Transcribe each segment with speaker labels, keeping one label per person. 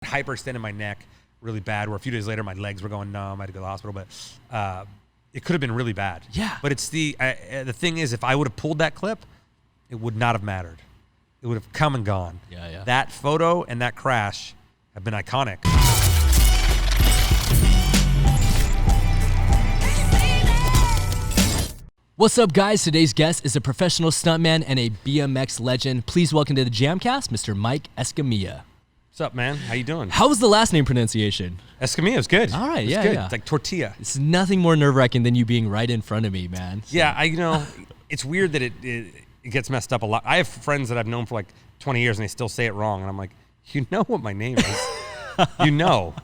Speaker 1: hyperextended my neck really bad, where a few days later my legs were going numb. I had to go to the hospital, but it could have been really bad.
Speaker 2: Yeah.
Speaker 1: But it's the thing is, if I would have pulled that clip, it would not have mattered. It would have come and gone.
Speaker 2: Yeah.
Speaker 1: That photo and that crash have been iconic.
Speaker 2: What's up, guys? Today's guest is a professional stuntman and a BMX legend. Please welcome to the JAMCast, Mr. Mike Escamilla.
Speaker 1: What's up, man? How you doing?
Speaker 2: How was the last name pronunciation?
Speaker 1: Escamilla is good.
Speaker 2: All right,
Speaker 1: it's
Speaker 2: yeah,
Speaker 1: good.
Speaker 2: yeah.
Speaker 1: It's like tortilla.
Speaker 2: It's nothing more nerve-wracking than you being right in front of me, man. So.
Speaker 1: Yeah, it's weird that it gets messed up a lot. I have friends that I've known for like 20 years and they still say it wrong, and I'm like, you know what my name is. You know.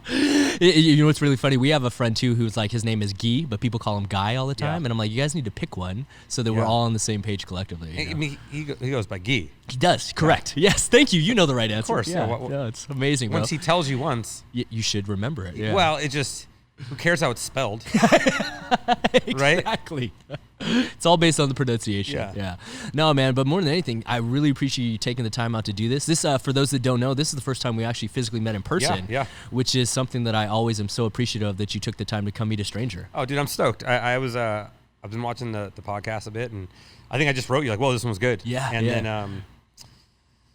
Speaker 2: You know what's really funny? We have a friend too who's like, his name is Guy, but people call him Guy all the time. And I'm like, you guys need to pick one so that we're all on the same page collectively. You know?
Speaker 1: I mean, he goes by Guy.
Speaker 2: He does, correct. Yeah. Yes, thank you. You know the right answer.
Speaker 1: Of course.
Speaker 2: Yeah, it's amazing.
Speaker 1: Once he tells you once.
Speaker 2: You should remember it. Yeah.
Speaker 1: Well, it just, who cares how it's spelled? Right?
Speaker 2: Exactly. It's all based on the pronunciation. Yeah. No, man, but more than anything, I really appreciate you taking the time out to do this. This, for those that don't know, this is the first time we actually physically met in person.
Speaker 1: Yeah.
Speaker 2: Which is something that I always am so appreciative of, that you took the time to come meet a stranger.
Speaker 1: Oh, dude, I'm stoked. I've been watching the podcast a bit, and I think I just wrote you like, "Whoa, this one was good."
Speaker 2: Yeah.
Speaker 1: And then,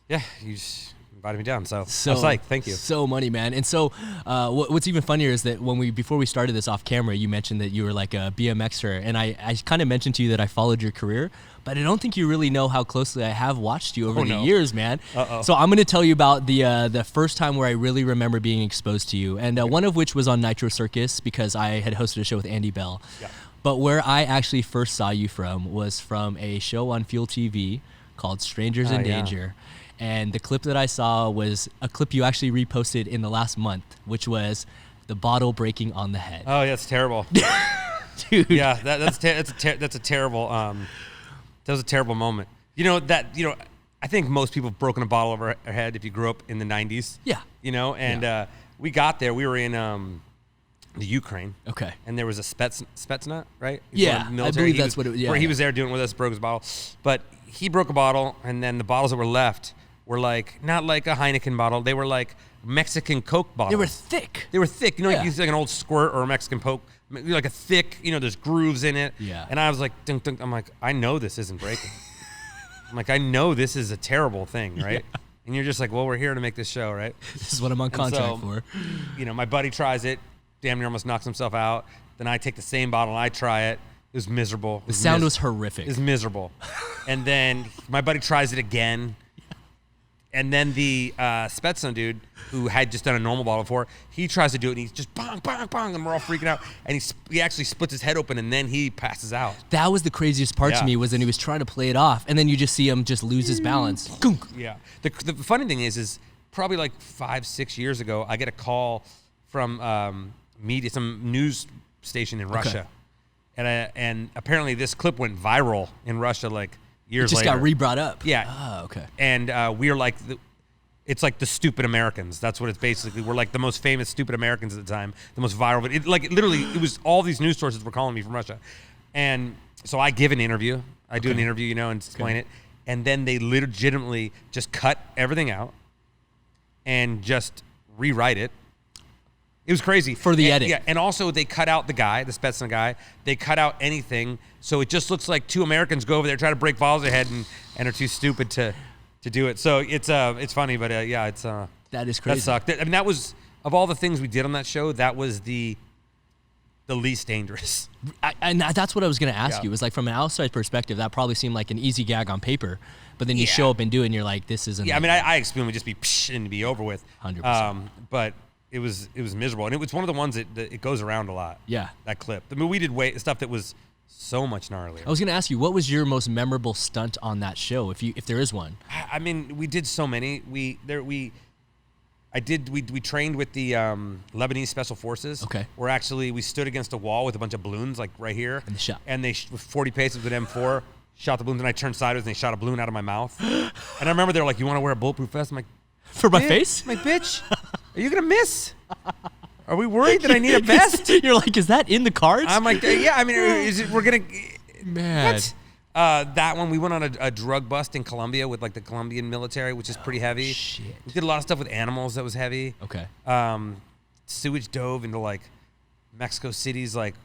Speaker 1: you just invited me down, so I was psyched. Thank you.
Speaker 2: So money, man. And so what's even funnier is that before we started this off camera, you mentioned that you were like a BMXer, and I kind of mentioned to you that I followed your career, but I don't think you really know how closely I have watched you over the years, man. So I'm going to tell you about the first time where I really remember being exposed to you, and one of which was on Nitro Circus, because I had hosted a show with Andy Bell.
Speaker 1: Yeah.
Speaker 2: But where I actually first saw you was from a show on Fuel TV called Strangers in Danger. And the clip that I saw was a clip you actually reposted in the last month, which was the bottle breaking on the head.
Speaker 1: Oh, yeah, it's terrible.
Speaker 2: Dude.
Speaker 1: Yeah, that's a terrible that was a terrible moment. I think most people have broken a bottle over their head if you grew up in the 90s.
Speaker 2: Yeah.
Speaker 1: We got there. We were in the Ukraine.
Speaker 2: Okay.
Speaker 1: And there was a Spetsnaz, right?
Speaker 2: Yeah, I believe that's what it was.
Speaker 1: Where he was there doing it with us, broke his bottle. But he broke a bottle, and then the bottles that were left were like, not like a Heineken bottle. They were like Mexican Coke bottles.
Speaker 2: They were thick.
Speaker 1: Like you use like an old Squirt or a Mexican Coke, like a thick, there's grooves in it.
Speaker 2: Yeah.
Speaker 1: And I was like, dunk, dunk. I'm like, I know this isn't breaking. I'm like, I know this is a terrible thing, right? Yeah. And you're just like, well, we're here to make this show, right?
Speaker 2: This is what I'm on contract for.
Speaker 1: My buddy tries it, damn near almost knocks himself out. Then I take the same bottle and I try it. It was miserable.
Speaker 2: The sound was horrific.
Speaker 1: It was miserable. And then my buddy tries it again. And then the Spetsnaz dude, who had just done a normal bottle before, he tries to do it, and he's just bong, bong, bong, and we're all freaking out. And he actually splits his head open, and then he passes out.
Speaker 2: That was the craziest part to me, was that he was trying to play it off, and then you just see him just lose his balance.
Speaker 1: Yeah. The funny thing is probably like 5-6 years ago, I get a call from some news station in Russia. And apparently this clip went viral in Russia like years later.
Speaker 2: It just got re-brought up.
Speaker 1: Yeah.
Speaker 2: Oh, okay.
Speaker 1: And we're like, it's like the stupid Americans. That's what it's basically. We're like the most famous stupid Americans at the time, the most viral. But it was all these news sources were calling me from Russia. And so I give an interview. I do an interview, and explain it. And then they legitimately just cut everything out and just rewrite it. It was crazy.
Speaker 2: For the edit.
Speaker 1: Yeah, and also they cut out the Spetsnaz guy. They cut out anything, so it just looks like two Americans go over there, try to break bottles ahead, and are too stupid to do it. So it's funny, but it's
Speaker 2: that is crazy.
Speaker 1: That sucked. I mean, that was, of all the things we did on that show, that was the least dangerous.
Speaker 2: And that's what I was going to ask you. It was like, from an outside perspective, that probably seemed like an easy gag on paper, but then you show up and do it, and you're like, this isn't.
Speaker 1: Yeah, I mean, I expect it would just be psh and be over with.
Speaker 2: 100%.
Speaker 1: But it was miserable, and it was one of the ones that it goes around a lot.
Speaker 2: Yeah,
Speaker 1: that clip. I mean, we did stuff that was so much gnarlier.
Speaker 2: I was gonna ask you, what was your most memorable stunt on that show, if there is one?
Speaker 1: I mean, we did so many. We trained with the Lebanese Special Forces.
Speaker 2: Okay.
Speaker 1: Where actually we stood against a wall with a bunch of balloons, like right here.
Speaker 2: And the shot.
Speaker 1: And they with 40 paces with an M4 shot the balloons, and I turned sideways and they shot a balloon out of my mouth. And I remember they were like, "You want to wear a bulletproof vest?" I'm like,
Speaker 2: for my face?
Speaker 1: I'm like, bitch, are you gonna miss? Are we worried that I need a vest?
Speaker 2: You're like, is that in the cards?
Speaker 1: I'm like, yeah. I mean, we're gonna.
Speaker 2: Man.
Speaker 1: What? That one, we went on a drug bust in Colombia with like the Colombian military, which is pretty heavy.
Speaker 2: Shit.
Speaker 1: We did a lot of stuff with animals that was heavy.
Speaker 2: Okay.
Speaker 1: Sewage dove into like Mexico City's like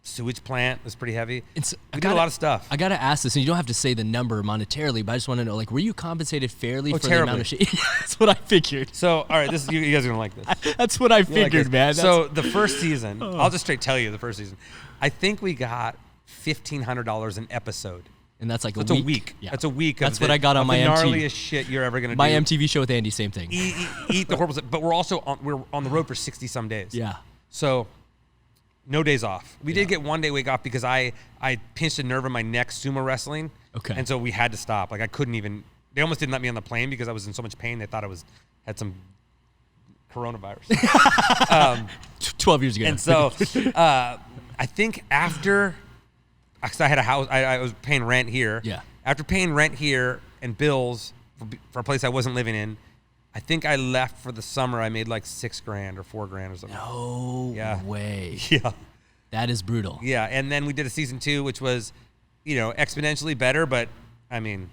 Speaker 1: sewage plant. It was pretty heavy. We did a lot of stuff.
Speaker 2: I gotta ask this, and you don't have to say the number monetarily, but I just want to know, like, were you compensated fairly for
Speaker 1: terribly.
Speaker 2: the amount of shit? That's what I figured.
Speaker 1: So, all right, you guys are gonna like this.
Speaker 2: That's what I figured, man.
Speaker 1: So the first season, I'll just straight tell you the first season. I think we got $1,500 an episode.
Speaker 2: And that's like
Speaker 1: That's
Speaker 2: a week.
Speaker 1: Yeah. That's a week.
Speaker 2: That's what I got on my
Speaker 1: the
Speaker 2: MTV.
Speaker 1: gnarliest shit you're ever gonna do.
Speaker 2: My MTV show with Andy, same thing.
Speaker 1: Eat the horrible. But we're on the road for 60 some days.
Speaker 2: Yeah.
Speaker 1: So no days off. We did get one day week off because I pinched a nerve in my neck sumo wrestling.
Speaker 2: Okay.
Speaker 1: And so we had to stop. Like I couldn't even. They almost didn't let me on the plane because I was in so much pain. They thought I had some coronavirus.
Speaker 2: 12 years ago.
Speaker 1: And so I think after, because I had a house, I was paying rent here.
Speaker 2: Yeah.
Speaker 1: After paying rent here and bills for a place I wasn't living in, I think I left for the summer. I made like $6,000 or $4,000 or something.
Speaker 2: No way.
Speaker 1: Yeah.
Speaker 2: That is brutal.
Speaker 1: Yeah. And then we did a season 2, which was, exponentially better. But I mean,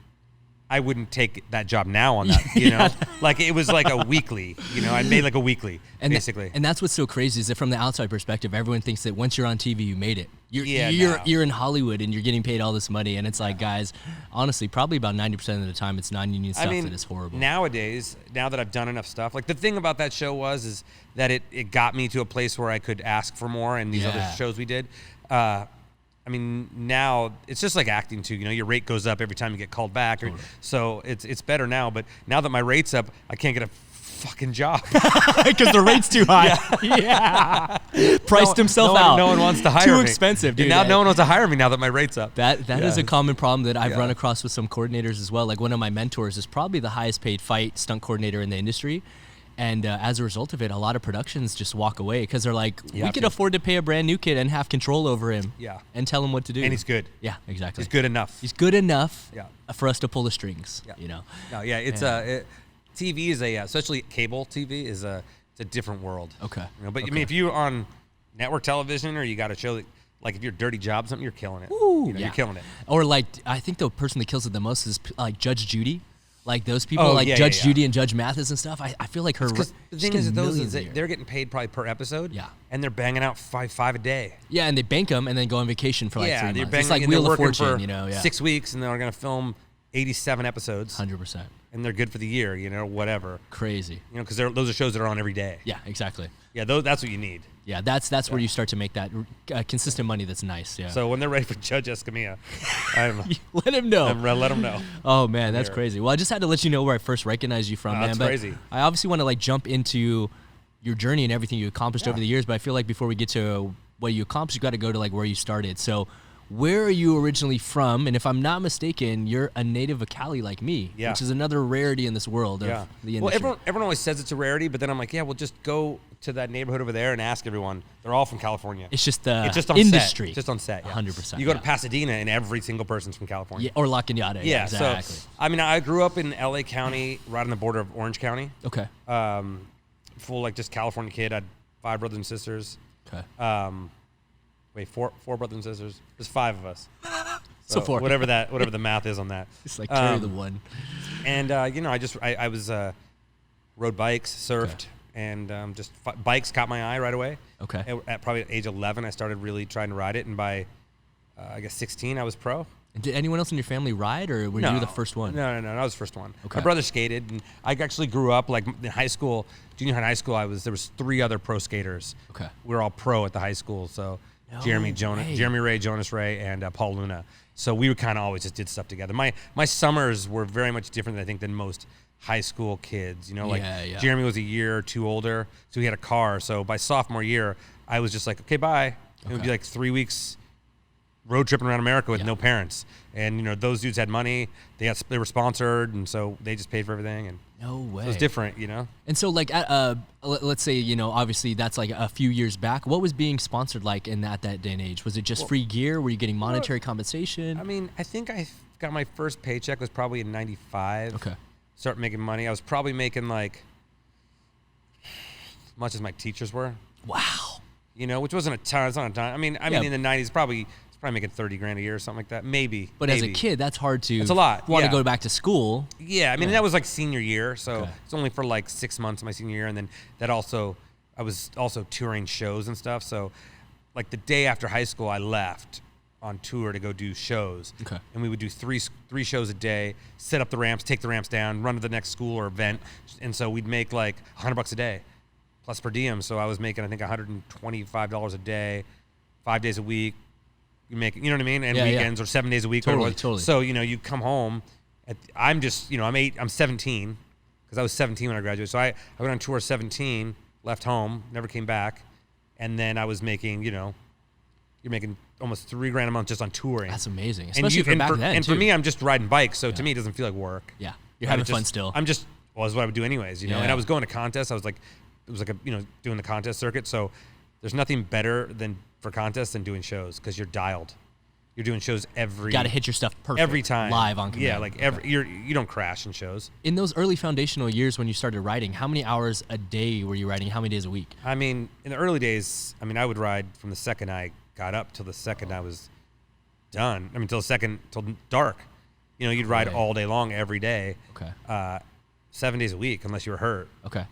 Speaker 1: I wouldn't take that job now on that, like it was like a weekly, I made like a weekly basically.
Speaker 2: And that's what's so crazy is that from the outside perspective, everyone thinks that once you're on TV, you made it. You're in Hollywood and you're getting paid all this money. And it's like, guys, honestly, probably about 90% of the time it's non-union stuff that is horrible.
Speaker 1: Nowadays, now that I've done enough stuff, like the thing about that show is that it got me to a place where I could ask for more and these other shows we did. Now it's just like acting too. Your rate goes up every time you get called back.
Speaker 2: Totally.
Speaker 1: So it's better now. But now that my rate's up, I can't get a fucking job
Speaker 2: because the rate's too high. Yeah. Priced himself out.
Speaker 1: No one wants to hire me.
Speaker 2: Too expensive, dude.
Speaker 1: Now no one wants to hire me now that my rate's up.
Speaker 2: That is a common problem that I've run across with some coordinators as well. Like one of my mentors is probably the highest paid fight stunt coordinator in the industry. And as a result of it, a lot of productions just walk away because they're like, we can afford to pay a brand new kid and have control over him and tell him what to do.
Speaker 1: And he's good.
Speaker 2: Yeah, exactly.
Speaker 1: He's good enough.
Speaker 2: He's good enough for us to pull the strings,
Speaker 1: No, it's TV is especially cable TV it's a different world.
Speaker 2: Okay.
Speaker 1: But I mean, if you're on network television or you got a show that, like if you're Dirty Job something, you're killing it.
Speaker 2: Ooh,
Speaker 1: You're killing it.
Speaker 2: Or like, I think the person that kills it the most is like Judge Judy. Like those people, Judge Judy and Judge Mathis and stuff. I feel like
Speaker 1: because the thing is that they're getting paid probably per episode.
Speaker 2: Yeah.
Speaker 1: And they're banging out five a day.
Speaker 2: Yeah, and they bank them and then go on vacation for like 3 months.
Speaker 1: Banging,
Speaker 2: it's like Wheel of Fortune,
Speaker 1: for 6 weeks, and they're going to film 87 episodes.
Speaker 2: 100%.
Speaker 1: And they're good for the year, whatever.
Speaker 2: Crazy.
Speaker 1: Because those are shows that are on every day.
Speaker 2: Yeah, exactly.
Speaker 1: Yeah, that's what you need.
Speaker 2: Yeah, that's where you start to make that consistent money that's nice. Yeah.
Speaker 1: So when they're ready for Judge Escamilla,
Speaker 2: let him know.
Speaker 1: Let him know.
Speaker 2: Oh man, that's crazy. Well, I just had to let you know where I first recognized you from, man.
Speaker 1: That's crazy.
Speaker 2: I obviously want to like jump into your journey and everything you accomplished over the years, but I feel like before we get to what you accomplished, you got to go to like where you started. So where are you originally from? And if I'm not mistaken, you're a native of Cali like me, which is another rarity in this world of the industry.
Speaker 1: Well, everyone always says it's a rarity, but then I'm like, well, just go to that neighborhood over there and ask everyone. They're all from California.
Speaker 2: It's just the
Speaker 1: on
Speaker 2: industry.
Speaker 1: Set. It's just on set.
Speaker 2: 100%.
Speaker 1: You go to Pasadena and every single person's from California.
Speaker 2: Yeah, or La Cañada. Yeah, exactly.
Speaker 1: So, I grew up in LA County, right on the border of Orange County.
Speaker 2: Okay.
Speaker 1: Full, like, just California kid. I had 5 brothers and sisters.
Speaker 2: Okay.
Speaker 1: Four brothers and sisters. There's 5 of us.
Speaker 2: So 4.
Speaker 1: Whatever the math is on that.
Speaker 2: It's like carry the one.
Speaker 1: And I was rode bikes, surfed, and bikes caught my eye right away.
Speaker 2: Okay.
Speaker 1: At probably age 11, I started really trying to ride it, and by I guess 16, I was pro.
Speaker 2: Did anyone else in your family ride, or were you the first one?
Speaker 1: No, I was the first one.
Speaker 2: Okay.
Speaker 1: My brother skated, and I actually grew up like in high school, junior high and high school. There was 3 other pro skaters.
Speaker 2: Okay.
Speaker 1: We were all pro at the high school, so Jeremy Ray, Jonas Ray, and Paul Luna. So we kind of always just did stuff together. My summers were very much different, I think, than most high school kids. Jeremy was a year or 2 older, so he had a car. So by sophomore year, I was just like, okay, bye. It would be like 3 weeks road tripping around America with no parents. And, those dudes had money. They were sponsored, and so they just paid for everything. And
Speaker 2: no way.
Speaker 1: So it was different,
Speaker 2: And so, like, let's say, obviously that's like a few years back. What was being sponsored like at that day and age? Was it just free gear? Were you getting monetary compensation?
Speaker 1: I think I got my first paycheck was probably in 95.
Speaker 2: Okay.
Speaker 1: Start making money. I was probably making like as much as my teachers were.
Speaker 2: Wow.
Speaker 1: Which wasn't a ton. It's not a ton. In the 90s, probably probably making 30 grand a year or something like that. Maybe.
Speaker 2: But as a kid, that's hard to.
Speaker 1: It's a lot.
Speaker 2: Want to
Speaker 1: Yeah.
Speaker 2: go back to school.
Speaker 1: Yeah, I mean that was like senior year, so
Speaker 2: Okay.
Speaker 1: it's only for like 6 months of my senior year, and then that also I was also touring shows and stuff. So like the day after high school, I left on tour to go do shows.
Speaker 2: Okay.
Speaker 1: And we would do three shows a day, set up the ramps, take the ramps down, run to the next school or event, and so we'd make like $100 a day, plus per diem. So I was making I think $125 a day, 5 days a week. You make, you know what I mean, and weekends or 7 days a week.
Speaker 2: Totally.
Speaker 1: So you come home. I'm 17 because I was 17 when I graduated. So I went on tour 17, left home, never came back, and then I was making you're making almost $3,000 a month just on touring.
Speaker 2: That's amazing, especially for back then.
Speaker 1: And
Speaker 2: too.
Speaker 1: for me, I'm just riding bikes, so to me, it doesn't feel like work.
Speaker 2: Yeah, you're having fun still.
Speaker 1: I'm just it's what I would do anyways, And
Speaker 2: Yeah.
Speaker 1: I was going to contests. I was like, it was like doing the contest circuit. So there's nothing better for contests than doing shows because you're dialed. You're doing shows
Speaker 2: Got to hit your stuff perfect
Speaker 1: every time,
Speaker 2: live on command.
Speaker 1: Yeah, like you don't crash in shows.
Speaker 2: In those early foundational years when you started riding, how many hours a day were you riding? How many days a week?
Speaker 1: I mean, in the early days, I would ride from the second I got up till the second I was done. Till dark. You'd ride all day long every day.
Speaker 2: Okay.
Speaker 1: 7 days a week, unless you were hurt.
Speaker 2: Okay.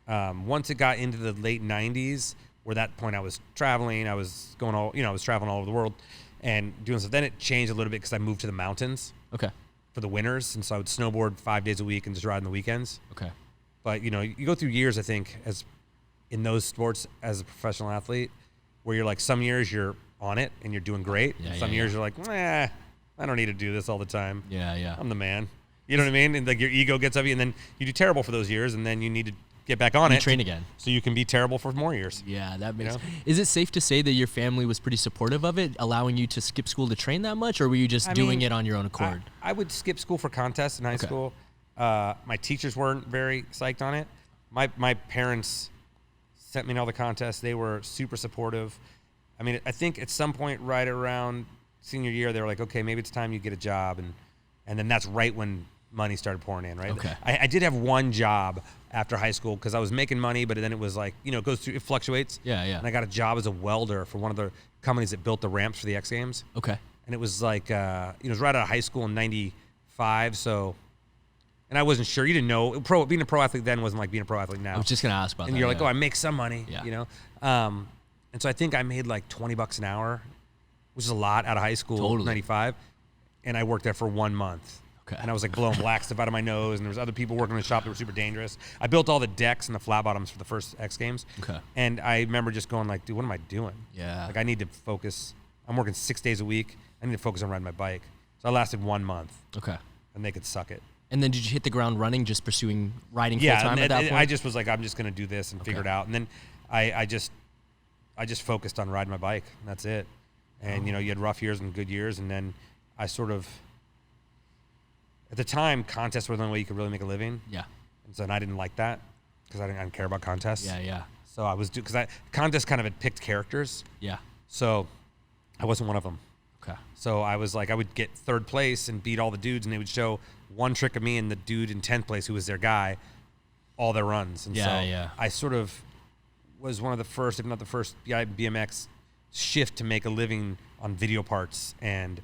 Speaker 1: Once it got into the late 90s, where that point I was traveling, I was going I was traveling all over the world and doing stuff. Then it changed a little bit because I moved to the mountains.
Speaker 2: Okay.
Speaker 1: For the winters, and so I would snowboard 5 days a week and just ride on the weekends.
Speaker 2: Okay.
Speaker 1: But you go through years, I think, as in those sports as a professional athlete, where you're like some years you're on it and you're doing great, and some years you're like, I don't need to do this all the time.
Speaker 2: Yeah.
Speaker 1: I'm the man. You know what I mean? And like your ego gets up you, and then you do terrible for those years, and then you need to get back on it.
Speaker 2: Train again.
Speaker 1: So you can be terrible for more years.
Speaker 2: Yeah, that makes sense. Is it safe to say that your family was pretty supportive of it, allowing you to skip school to train that much, or were you just doing it on your own accord?
Speaker 1: I would skip school for contests in high school. My teachers weren't very psyched on it. My parents sent me in all the contests. They were super supportive. I think at some point right around senior year, they were like, okay, maybe it's time you get a job. And then that's right when money started pouring in, right?
Speaker 2: Okay.
Speaker 1: I did have one job after high school because I was making money, but then it was like, it fluctuates.
Speaker 2: Yeah.
Speaker 1: And I got a job as a welder for one of the companies that built the ramps for the X Games.
Speaker 2: Okay.
Speaker 1: And it was like, it was right out of high school in 95. So, and I wasn't sure. You didn't know. Being a pro athlete then wasn't like being a pro athlete now.
Speaker 2: I was just going to ask about that.
Speaker 1: And you're like, I make some money,
Speaker 2: Yeah.
Speaker 1: And so I think I made like $20 an hour, which is a lot out of high school,
Speaker 2: Totally.
Speaker 1: 95. And I worked there for 1 month.
Speaker 2: Okay.
Speaker 1: And I was like blowing black stuff out of my nose, and there was other people working in the shop that were super dangerous. I built all the decks and the flat bottoms for the first X Games.
Speaker 2: Okay.
Speaker 1: And I remember just going like, dude, what am I doing?
Speaker 2: Yeah.
Speaker 1: Like I need to focus. I'm working 6 days a week. I need to focus on riding my bike. So I lasted 1 month.
Speaker 2: Okay.
Speaker 1: And they could suck it.
Speaker 2: And then did you hit the ground running, just pursuing riding full
Speaker 1: Yeah,
Speaker 2: time
Speaker 1: and
Speaker 2: at that point?
Speaker 1: I just was like, I'm just going to do this and figure it out. And then I just focused on riding my bike. And that's it. And, you had rough years and good years. And then I sort of, at the time, contests were the only way you could really make a living.
Speaker 2: Yeah.
Speaker 1: And so I didn't like that because I didn't care about contests.
Speaker 2: Yeah.
Speaker 1: So I was, because contests kind of had picked characters.
Speaker 2: Yeah.
Speaker 1: So I wasn't one of them.
Speaker 2: Okay.
Speaker 1: So I was like, I would get third place and beat all the dudes, and they would show one trick of me and the dude in 10th place, who was their guy, all their runs. And I sort of was one of the first, if not the first, BMX shift to make a living on video parts and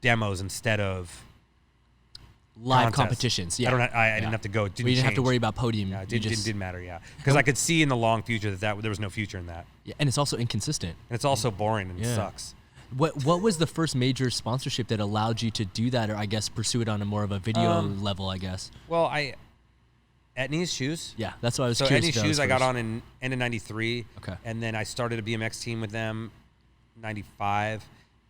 Speaker 1: demos instead of
Speaker 2: live
Speaker 1: contests.
Speaker 2: Competitions. Yeah.
Speaker 1: I didn't have to go. It didn't
Speaker 2: you didn't have to
Speaker 1: change.
Speaker 2: worry about podium.
Speaker 1: Yeah, it didn't matter. Yeah, because I could see in the long future that there was no future in that.
Speaker 2: Yeah, and it's also inconsistent.
Speaker 1: And it's also boring and it sucks.
Speaker 2: What was the first major sponsorship that allowed you to do that, or I guess pursue it on a more of a video level? I guess.
Speaker 1: Well, Etnies shoes.
Speaker 2: Yeah, that's what I was
Speaker 1: So
Speaker 2: curious
Speaker 1: Etnies
Speaker 2: about.
Speaker 1: shoes I got on in end of '93.
Speaker 2: Okay.
Speaker 1: And then I started a BMX team with them, '95,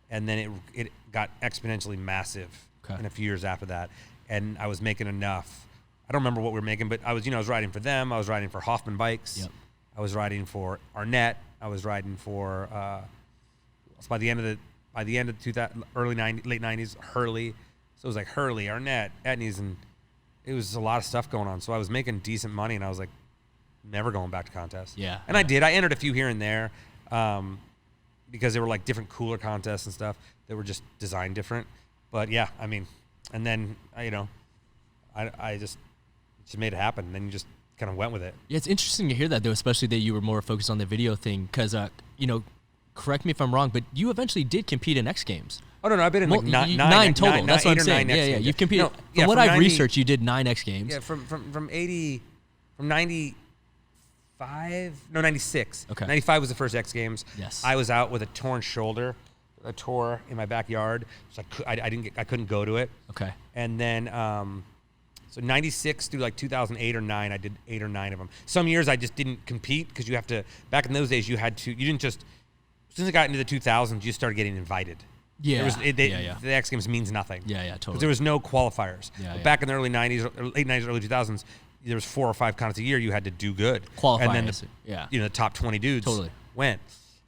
Speaker 1: and then it got exponentially massive in a few years after that. And I was making enough. I don't remember what we were making, but I was riding for them. I was riding for Hoffman Bikes.
Speaker 2: Yep.
Speaker 1: I was riding for Arnett. I was riding for so by the end of 2000, late 90s, Hurley. So it was like Hurley, Arnett, Etnies, and it was a lot of stuff going on. So I was making decent money, and I was like, never going back to contests.
Speaker 2: Yeah.
Speaker 1: And I did. I entered a few here and there because they were like different cooler contests and stuff that were just designed different. But yeah, and then I just made it happen. And then you just kind of went with it.
Speaker 2: Yeah, it's interesting to hear that though, especially that you were more focused on the video thing, because correct me if I'm wrong, but you eventually did compete in X Games.
Speaker 1: Oh, no, I've been in like
Speaker 2: nine total. That's what I'm saying. Yeah, you've competed.
Speaker 1: No, yeah,
Speaker 2: from what
Speaker 1: from
Speaker 2: I've researched, you did 9 X Games.
Speaker 1: Yeah, from 95, no, 96.
Speaker 2: Okay.
Speaker 1: 95 was the first X Games.
Speaker 2: Yes.
Speaker 1: I was out with a torn shoulder, a tore in my backyard, so I couldn't go to it.
Speaker 2: Okay.
Speaker 1: And then, so 96 through like 2008 or 9, I did 8 or 9 of them. Some years I just didn't compete because you have to, back in those days, you didn't just, as soon as I got into the 2000s, you started getting invited.
Speaker 2: Yeah.
Speaker 1: The X Games means nothing.
Speaker 2: Yeah, totally.
Speaker 1: Because there was no qualifiers.
Speaker 2: Yeah.
Speaker 1: Back in the early 90s, late 90s, early 2000s, there was 4 or 5 contests a year you had to do good.
Speaker 2: Qualifiers.
Speaker 1: And then the top 20 dudes went.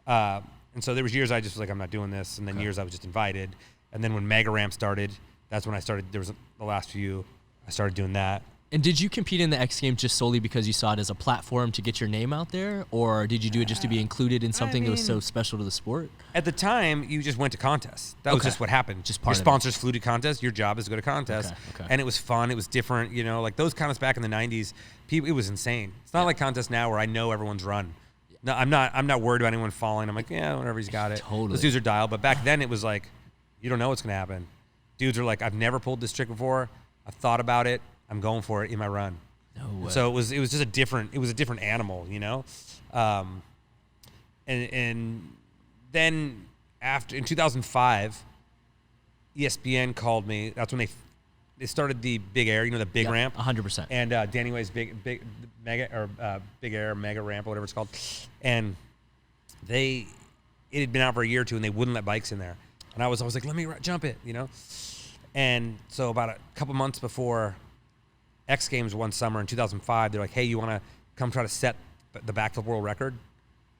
Speaker 1: And so there was years I just was like, I'm not doing this. And then years I was just invited. And then when Mega Ramp started, that's when I started. There was the last few. I started doing that.
Speaker 2: And did you compete in the X Games just solely because you saw it as a platform to get your name out there? Or did you do it just to be included in something that was so special to the sport?
Speaker 1: At the time, you just went to contests. That was just what happened.
Speaker 2: Just part
Speaker 1: your sponsors flew to contests. Your job is to go to contests.
Speaker 2: Okay.
Speaker 1: And it was fun. It was different. You know, like those contests back in the 90s, it was insane. It's not like contests now where I know everyone's run. No, I'm not worried about anyone falling. I'm like, yeah, whatever, he's got it.
Speaker 2: Totally.
Speaker 1: Those dudes are dialed. But back then, it was like, you don't know what's going to happen. Dudes are like, I've never pulled this trick before. I've thought about it. I'm going for it in my run.
Speaker 2: No way.
Speaker 1: So it was just a different animal, you know? And then in 2005, ESPN called me. That's when they started the Big Air, you know, the big ramp.
Speaker 2: 100%.
Speaker 1: And Danny Way's big mega Big Air mega ramp or whatever it's called. And it had been out for a year or two and they wouldn't let bikes in there. And I was like, let me jump it, you know? And so about a couple months before X Games one summer in 2005, they're like, hey, you want to come try to set the backflip world record?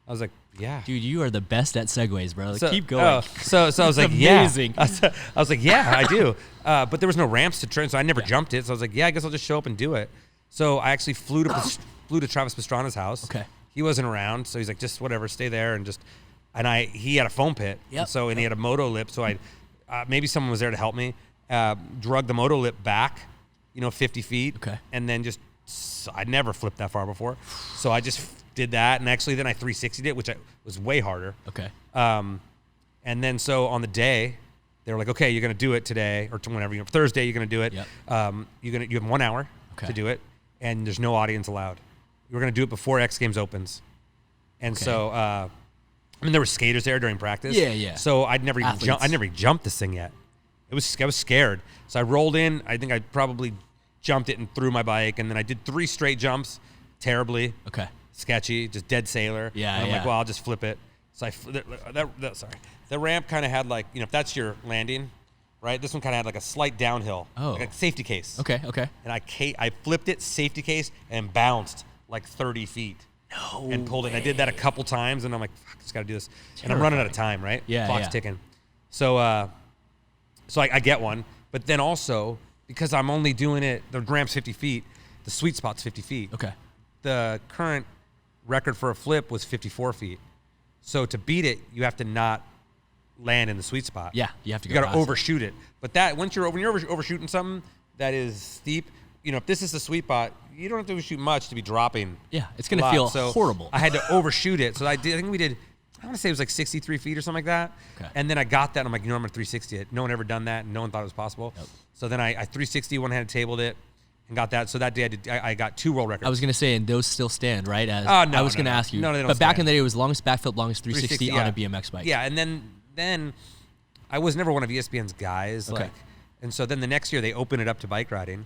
Speaker 1: I was like, yeah.
Speaker 2: Dude, you are the best at segues, bro. Like, keep going.
Speaker 1: So I was like,
Speaker 2: amazing.
Speaker 1: Yeah. I was like, yeah, I do. But there was no ramps to train, so I never jumped it. So I was like, yeah, I guess I'll just show up and do it. So I actually flew to Travis Pastrana's house.
Speaker 2: Okay.
Speaker 1: He wasn't around, so he's like, just whatever, stay there and just. And he had a foam pit.
Speaker 2: Yep.
Speaker 1: And he had a moto lip, so maybe someone was there to help me. Drug the moto lip back, 50 feet.
Speaker 2: Okay.
Speaker 1: And then I'd never flipped that far before. So I just did that. And actually then I 360'd it, which was way harder.
Speaker 2: Okay.
Speaker 1: And then so on the day, they were like, okay, you're going to do it today or whenever, Thursday, you're going to do it.
Speaker 2: Yep.
Speaker 1: You have 1 hour to do it. And there's no audience allowed. We're going to do it before X Games opens. And so, there were skaters there during practice.
Speaker 2: Yeah.
Speaker 1: So I'd never even jumped this thing yet. I was scared. So I rolled in. I think I probably jumped it and threw my bike, and then I did 3 straight jumps, terribly.
Speaker 2: Okay.
Speaker 1: Sketchy, just dead sailor.
Speaker 2: Yeah.
Speaker 1: And I'm like, well, I'll just flip it. So the ramp kind of had like, if that's your landing, right? This one kind of had like a slight downhill, like a safety case.
Speaker 2: Okay.
Speaker 1: And I flipped it, safety case, and bounced like 30 feet.
Speaker 2: No
Speaker 1: and pulled it. And I did that a couple times, and I'm like, fuck, I just got to do this.
Speaker 2: Terrifying.
Speaker 1: And I'm running out of time, right?
Speaker 2: Yeah,
Speaker 1: Clock's ticking. So I get one, but then also because I'm only doing it, the ramp's 50 feet, the sweet spot's 50 feet.
Speaker 2: Okay.
Speaker 1: The current record for a flip was 54 feet. So to beat it, you have to not land in the sweet spot.
Speaker 2: Yeah, you have to go.
Speaker 1: You got to overshoot it. But when you're overshooting something that is steep, if this is the sweet spot, you don't have to shoot much to be dropping.
Speaker 2: Yeah, it's going to feel horrible.
Speaker 1: I had to overshoot it. So I think we did, I want to say it was like 63 feet or something like that.
Speaker 2: Okay.
Speaker 1: And then I got that. And I'm like, I'm going to 360 it. No one ever done that. And no one thought it was possible.
Speaker 2: Yep.
Speaker 1: So then I 360 one-handed tabled it and got that. So that day I got 2 world records.
Speaker 2: I was going to say, and those still stand, right?
Speaker 1: No,
Speaker 2: I was going to ask you.
Speaker 1: No, they don't
Speaker 2: But back
Speaker 1: stand.
Speaker 2: in the day, it was longest backflip, longest 360 on a BMX bike.
Speaker 1: Yeah, and then I was never one of ESPN's guys.
Speaker 2: Okay.
Speaker 1: And so then the next year they opened it up to bike riding.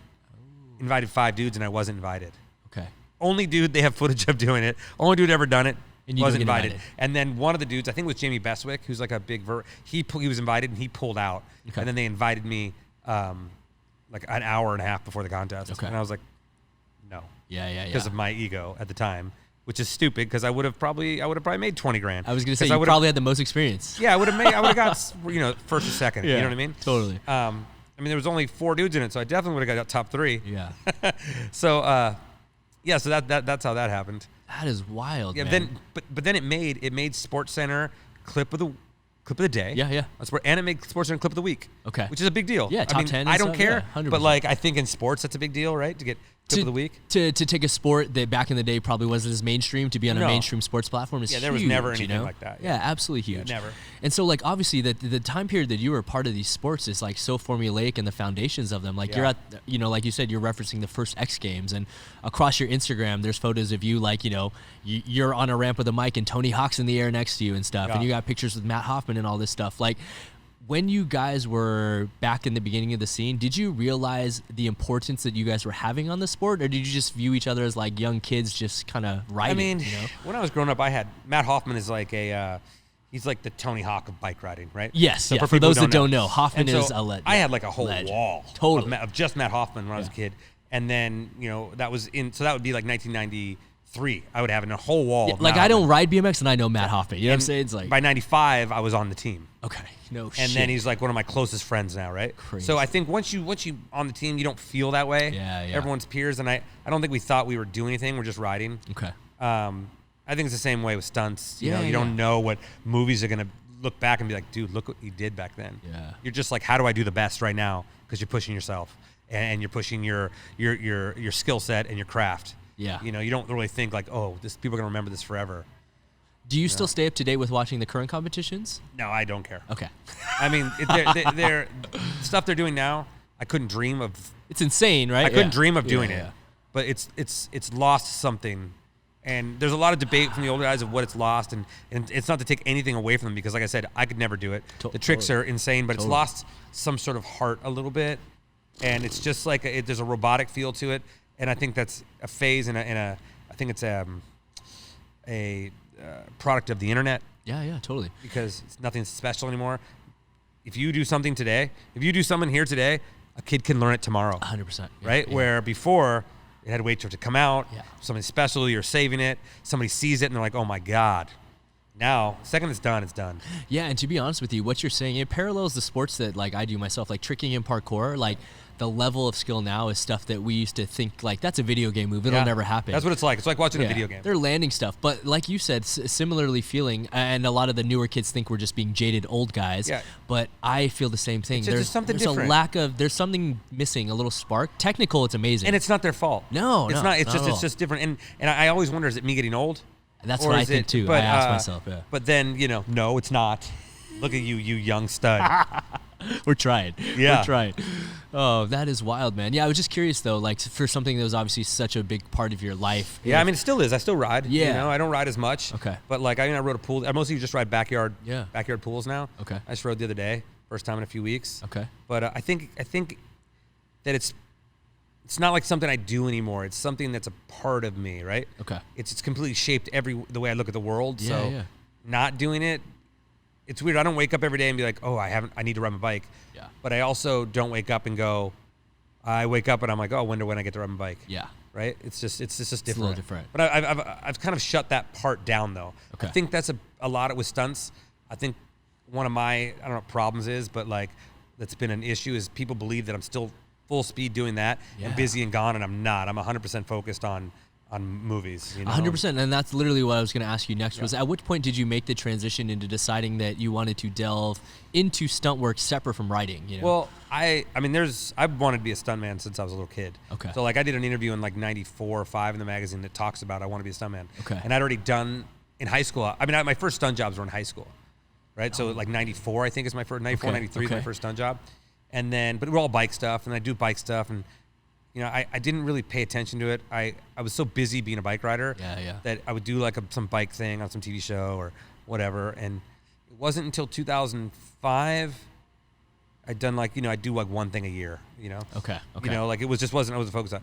Speaker 1: Invited 5 dudes, and I wasn't invited.
Speaker 2: Okay.
Speaker 1: Only dude they have footage of doing it. Only dude ever done it.
Speaker 2: And you
Speaker 1: wasn't
Speaker 2: didn't get
Speaker 1: invited. And then one of the dudes, I think it was Jamie Beswick, who's like a big he was invited and he pulled out.
Speaker 2: Okay.
Speaker 1: And then they invited me like an hour and a half before the contest.
Speaker 2: Okay.
Speaker 1: And I was like, no.
Speaker 2: Yeah.
Speaker 1: Because of my ego at the time, which is stupid because I would have probably made 20 grand.
Speaker 2: I was going to say you probably had the most experience.
Speaker 1: Yeah, I would have got first or second.
Speaker 2: Yeah,
Speaker 1: you know what I mean?
Speaker 2: Totally.
Speaker 1: There was only 4 dudes in it, so I definitely would have got top 3.
Speaker 2: Yeah.
Speaker 1: So so that's how that happened.
Speaker 2: That is wild.
Speaker 1: Yeah.
Speaker 2: Man.
Speaker 1: But then it made SportsCenter clip of the day.
Speaker 2: Yeah.
Speaker 1: And it made SportsCenter clip of the week.
Speaker 2: Okay.
Speaker 1: Which is a big deal.
Speaker 2: Yeah, top 10 and
Speaker 1: I don't
Speaker 2: stuff,
Speaker 1: care.
Speaker 2: yeah, 100%.
Speaker 1: But like I think in sports that's a big deal, right? To get Tip of the week.
Speaker 2: To take a sport that back in the day probably wasn't as mainstream to be on a mainstream sports platform is huge.
Speaker 1: Yeah, there was never anything like that.
Speaker 2: Yeah, absolutely huge.
Speaker 1: Yeah, never.
Speaker 2: And so, like, obviously, the time period that you were a part of these sports is, like, so formulaic and the foundations of them. Like, you're at, you know, like you said, you're referencing the first X Games. And across your Instagram, there's photos of you, like, you know, you're on a ramp with a mic and Tony Hawk's in the air next to you and stuff. Yeah. And you got pictures with Matt Hoffman and all this stuff. Like, when you guys were back in the beginning of the scene, did you realize the importance that you guys were having on the sport, or did you just view each other as like young kids just kind of riding?
Speaker 1: I mean,
Speaker 2: you know?
Speaker 1: When I was growing up, I had Matt Hoffman is like he's like the Tony Hawk of bike riding, right?
Speaker 2: Yes.
Speaker 1: So
Speaker 2: for those that don't know, Hoffman
Speaker 1: is
Speaker 2: a legend.
Speaker 1: I had like a whole wall of just Matt Hoffman when I was a kid, and then that was so that would be like 1993. I would have a whole wall.
Speaker 2: Yeah, like I don't ride BMX and I know Matt Hoffman. You know what I'm saying? It's like
Speaker 1: by 95, I was on the team.
Speaker 2: Okay. No shit.
Speaker 1: And then he's like one of my closest friends now, right?
Speaker 2: Crazy.
Speaker 1: So I think once you on the team, you don't feel that way.
Speaker 2: Yeah.
Speaker 1: Everyone's peers, and I don't think we thought we were doing anything. We're just riding.
Speaker 2: Okay.
Speaker 1: I think it's the same way with stunts. You know, you don't know what movies are gonna look back and be like, dude, look what you did back then.
Speaker 2: Yeah.
Speaker 1: You're just like, how do I do the best right now? Because you're pushing yourself and you're pushing your skill set and your craft.
Speaker 2: Yeah.
Speaker 1: You know, you don't really think like, oh, people are gonna remember this forever.
Speaker 2: Do you still stay up to date with watching the current competitions?
Speaker 1: No, I don't care.
Speaker 2: Okay.
Speaker 1: I mean, they're stuff they're doing now. I couldn't dream of.
Speaker 2: It's insane, right?
Speaker 1: I couldn't dream of doing it, but it's lost something, and there's a lot of debate from the older guys of what it's lost, and it's not to take anything away from them because, like I said, I could never do it. The tricks are insane, but it's lost some sort of heart a little bit, and it's just like there's a robotic feel to it, and I think that's a phase and I think it's a product of the internet.
Speaker 2: Yeah, totally.
Speaker 1: Because it's nothing special anymore. If you do something today, if you do something here today, a kid can learn it tomorrow.
Speaker 2: 100%.
Speaker 1: Right? Yeah. Where before, it had to wait for it to come out.
Speaker 2: Yeah.
Speaker 1: Something special, you're saving it. Somebody sees it and they're like, oh my God. Now, second it's done, it's done.
Speaker 2: Yeah, and to be honest with you, what you're saying, it parallels the sports that like I do myself, like tricking and parkour. Like the level of skill now is stuff that we used to think like that's a video game move. It'll never happen.
Speaker 1: That's what it's like. It's like watching a video game.
Speaker 2: They're landing stuff. But like you said, similarly feeling, and a lot of the newer kids think we're just being jaded old guys.
Speaker 1: Yeah.
Speaker 2: But I feel the same thing.
Speaker 1: There's something different.
Speaker 2: There's something missing, a little spark. Technical, it's amazing.
Speaker 1: And it's not their fault.
Speaker 2: No,
Speaker 1: it's not. It's just different. And I always wonder, is it me getting old?
Speaker 2: That's what I think too. I ask myself,
Speaker 1: But then, no, it's not. Look at you young stud.
Speaker 2: We're trying.
Speaker 1: Yeah.
Speaker 2: We're trying. Oh, that is wild, man. Yeah, I was just curious, though, like for something that was obviously such a big part of your life.
Speaker 1: Yeah, I mean, it still is. I still ride.
Speaker 2: Yeah.
Speaker 1: I don't ride as much.
Speaker 2: Okay.
Speaker 1: But, like, I rode a pool. I mostly just ride backyard pools now.
Speaker 2: Okay.
Speaker 1: I just rode the other day. First time in a few weeks.
Speaker 2: Okay.
Speaker 1: But I think that it's not like something I do anymore. It's something that's a part of me, right?
Speaker 2: Okay.
Speaker 1: It's completely shaped the way I look at the world.
Speaker 2: Yeah,
Speaker 1: so
Speaker 2: yeah.
Speaker 1: Not doing it, it's weird. I don't wake up every day and be like, oh, I need to ride my bike.
Speaker 2: Yeah.
Speaker 1: But I also don't wake up and go, I wake up and I'm like, oh, I wonder when I get to ride my bike.
Speaker 2: Yeah.
Speaker 1: Right? It's just different.
Speaker 2: It's a little different.
Speaker 1: But I've kind of shut that part down though.
Speaker 2: Okay.
Speaker 1: I think that's a lot with stunts. I think one of my, I don't know what problems is, but like that's been an issue is people believe that I'm still full speed doing that and busy and gone, and I'm not. I'm 100% focused on movies.
Speaker 2: 100%, and that's literally what I was going to ask you next. Was at which point did you make the transition into deciding that you wanted to delve into stunt work separate from writing?
Speaker 1: Well, I mean, I've wanted to be a stuntman since I was a little kid.
Speaker 2: Okay.
Speaker 1: So like I did an interview in like 94 or 5 in the magazine that talks about I want to be a stuntman.
Speaker 2: Okay.
Speaker 1: And I'd already done in high school. I mean, my first stunt jobs were in high school, right? So like 94, I think is my first 94, 93 is my first stunt job. And then, but we're all bike stuff, and I do bike stuff, and I didn't really pay attention to it. I was so busy being a bike rider that I would do like some bike thing on some TV show or whatever. And it wasn't until 2005 I'd done like, I'd do like one thing a year,
Speaker 2: Okay.
Speaker 1: Like it wasn't I wasn't focused on.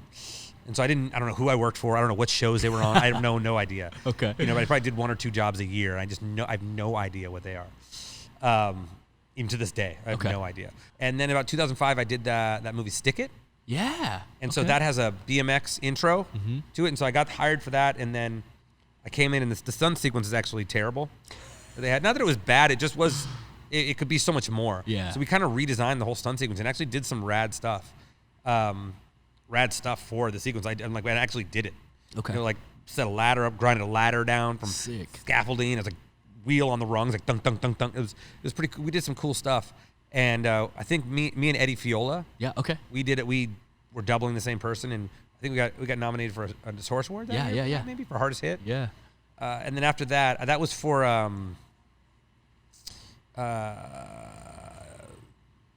Speaker 1: And so I don't know who I worked for. I don't know what shows they were on. I have no idea.
Speaker 2: Okay.
Speaker 1: But I probably did 1 or 2 jobs a year. I have no idea what they are. Even to this day, I have no idea. And then about 2005, I did that movie Stick It.
Speaker 2: Yeah.
Speaker 1: And so that has a BMX intro to it. And so I got hired for that. And then I came in, and the stunt sequence is actually terrible. They had, not that it was bad, it just was, it could be so much more.
Speaker 2: Yeah.
Speaker 1: So we kind of redesigned the whole stunt sequence and actually did some rad stuff. Rad stuff for the sequence. I actually did it.
Speaker 2: Okay.
Speaker 1: Like set a ladder up, grinded a ladder down from scaffolding. It was like wheel on the rungs, like dunk, dunk, dunk, dunk. It was pretty cool. We did some cool stuff. And I think me and Eddie Fiola.
Speaker 2: Yeah, okay.
Speaker 1: We did it. We were doubling the same person, and I think we got nominated for a Source Award. That
Speaker 2: Yeah,
Speaker 1: year, maybe for hardest hit.
Speaker 2: Yeah.
Speaker 1: And then after that, that was for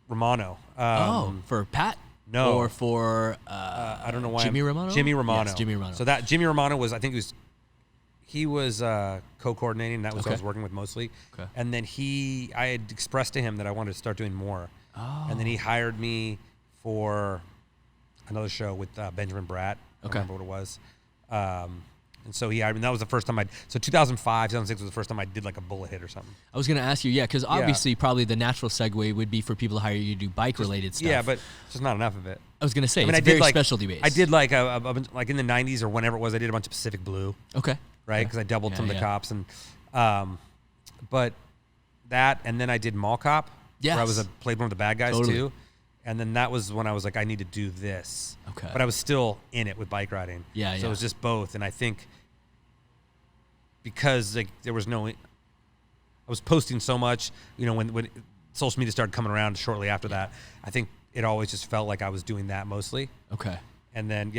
Speaker 1: Romano.
Speaker 2: For Pat?
Speaker 1: No.
Speaker 2: Or for
Speaker 1: I don't know why.
Speaker 2: Jimmy Romano?
Speaker 1: Jimmy Romano.
Speaker 2: Yes, Jimmy Romano.
Speaker 1: So that Jimmy Romano was, I think he was co-coordinating. That was who I was working with mostly.
Speaker 2: Okay.
Speaker 1: And then I had expressed to him that I wanted to start doing more. Oh. And then he hired me for another show with Benjamin Bratt. I don't remember what it was. And so he hired me. That was the first time so 2005, 2006 was the first time I did like a bullet hit or something.
Speaker 2: I was going to ask you, because obviously probably the natural segue would be for people to hire you to do bike-related stuff.
Speaker 1: Yeah, but it's just not enough of it.
Speaker 2: I was going to say,
Speaker 1: it's
Speaker 2: very specialty based.
Speaker 1: I did like like in the 90s or whenever it was, I did a bunch of Pacific Blue.
Speaker 2: Okay.
Speaker 1: Right? Because I doubled some of the cops. And but that, and then I did Mall Cop.
Speaker 2: Yes.
Speaker 1: Where I played one of the bad guys too. And then that was when I was like, I need to do this.
Speaker 2: Okay.
Speaker 1: But I was still in it with bike riding.
Speaker 2: Yeah,
Speaker 1: So it was just both. And I think because like there was I was posting so much, when social media started coming around shortly after that, I think it always just felt like I was doing that mostly.
Speaker 2: Okay.
Speaker 1: And then,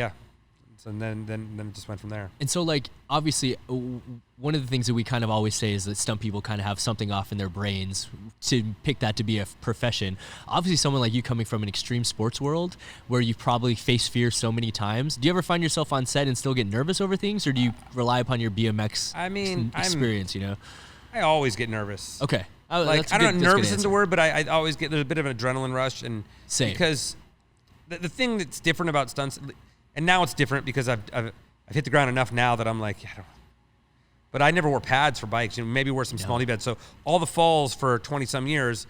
Speaker 1: so then it just went from there.
Speaker 2: And so, like, obviously, one of the things that we kind of always say is that stunt people kind of have something off in their brains to pick that to be a profession. Obviously, someone like you coming from an extreme sports world where you probably face fear so many times, do you ever find yourself on set and still get nervous over things, or do you rely upon your BMX experience,
Speaker 1: I always get nervous.
Speaker 2: Okay.
Speaker 1: I don't know, nervous isn't the word, but I always there's a bit of an adrenaline rush. And
Speaker 2: same.
Speaker 1: Because the thing that's different about stunts, and now it's different because I've hit the ground enough now that I'm like, but I never wore pads for bikes. Maybe wore some small knee pads. So all the falls for 20 some years,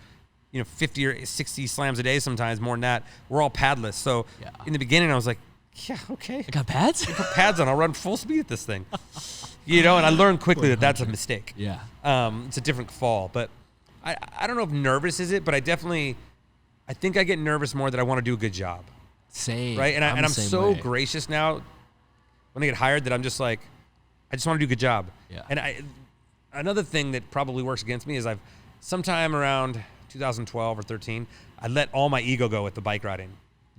Speaker 1: 50 or 60 slams a day, sometimes more than that, we're all padless. So in the beginning, I was like, yeah, okay.
Speaker 2: I got pads?
Speaker 1: Put pads on. I'll run full speed at this thing. And I learned quickly that that's a mistake.
Speaker 2: Yeah.
Speaker 1: It's a different fall. But I don't know if nervous is it, but I think I get nervous more that I want to do a good job.
Speaker 2: Same.
Speaker 1: Right? And I'm so gracious now when I get hired that I'm just like, I just want to do a good job.
Speaker 2: Yeah.
Speaker 1: And another thing that probably works against me is sometime around 2012 or 13, I let all my ego go with the bike riding.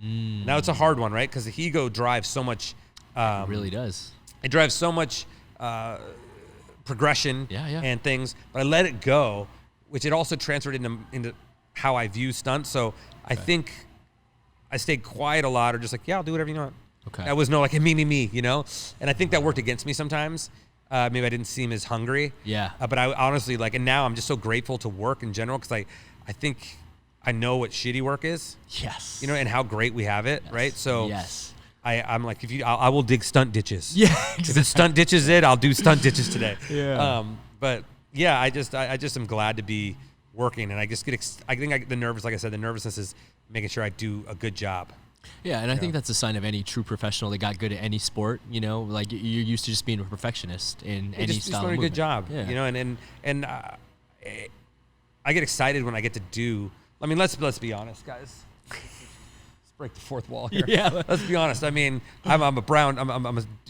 Speaker 1: Now it's a hard one, right? Because the ego drives so much.
Speaker 2: It really does.
Speaker 1: It drives so much progression and things, but I let it go, which it also transferred into how I view stunts. So I think I stayed quiet a lot, or just like, yeah, I'll do whatever you want.
Speaker 2: Okay.
Speaker 1: That was no like me, and I think that worked against me sometimes. Maybe I didn't seem as hungry.
Speaker 2: Yeah.
Speaker 1: But I honestly and now I'm just so grateful to work in general because I think I know what shitty work is.
Speaker 2: Yes.
Speaker 1: And how great we have it, right? So
Speaker 2: yes.
Speaker 1: I'm like, I will dig stunt ditches.
Speaker 2: Yeah. Exactly.
Speaker 1: If it's stunt ditches I'll do stunt ditches today.
Speaker 2: Yeah.
Speaker 1: But yeah, I just am glad to be working, and I just the nervousness is making sure I do a good job.
Speaker 2: Yeah, and I think that's a sign of any true professional that got good at any sport. Like you're used to just being a perfectionist in any
Speaker 1: just
Speaker 2: style.
Speaker 1: Just doing a good job.
Speaker 2: Yeah.
Speaker 1: And I get excited when I get to do. I mean, let's be honest, guys. Let's break the fourth wall here.
Speaker 2: Yeah.
Speaker 1: Let's be honest. I mean, I'm a brown.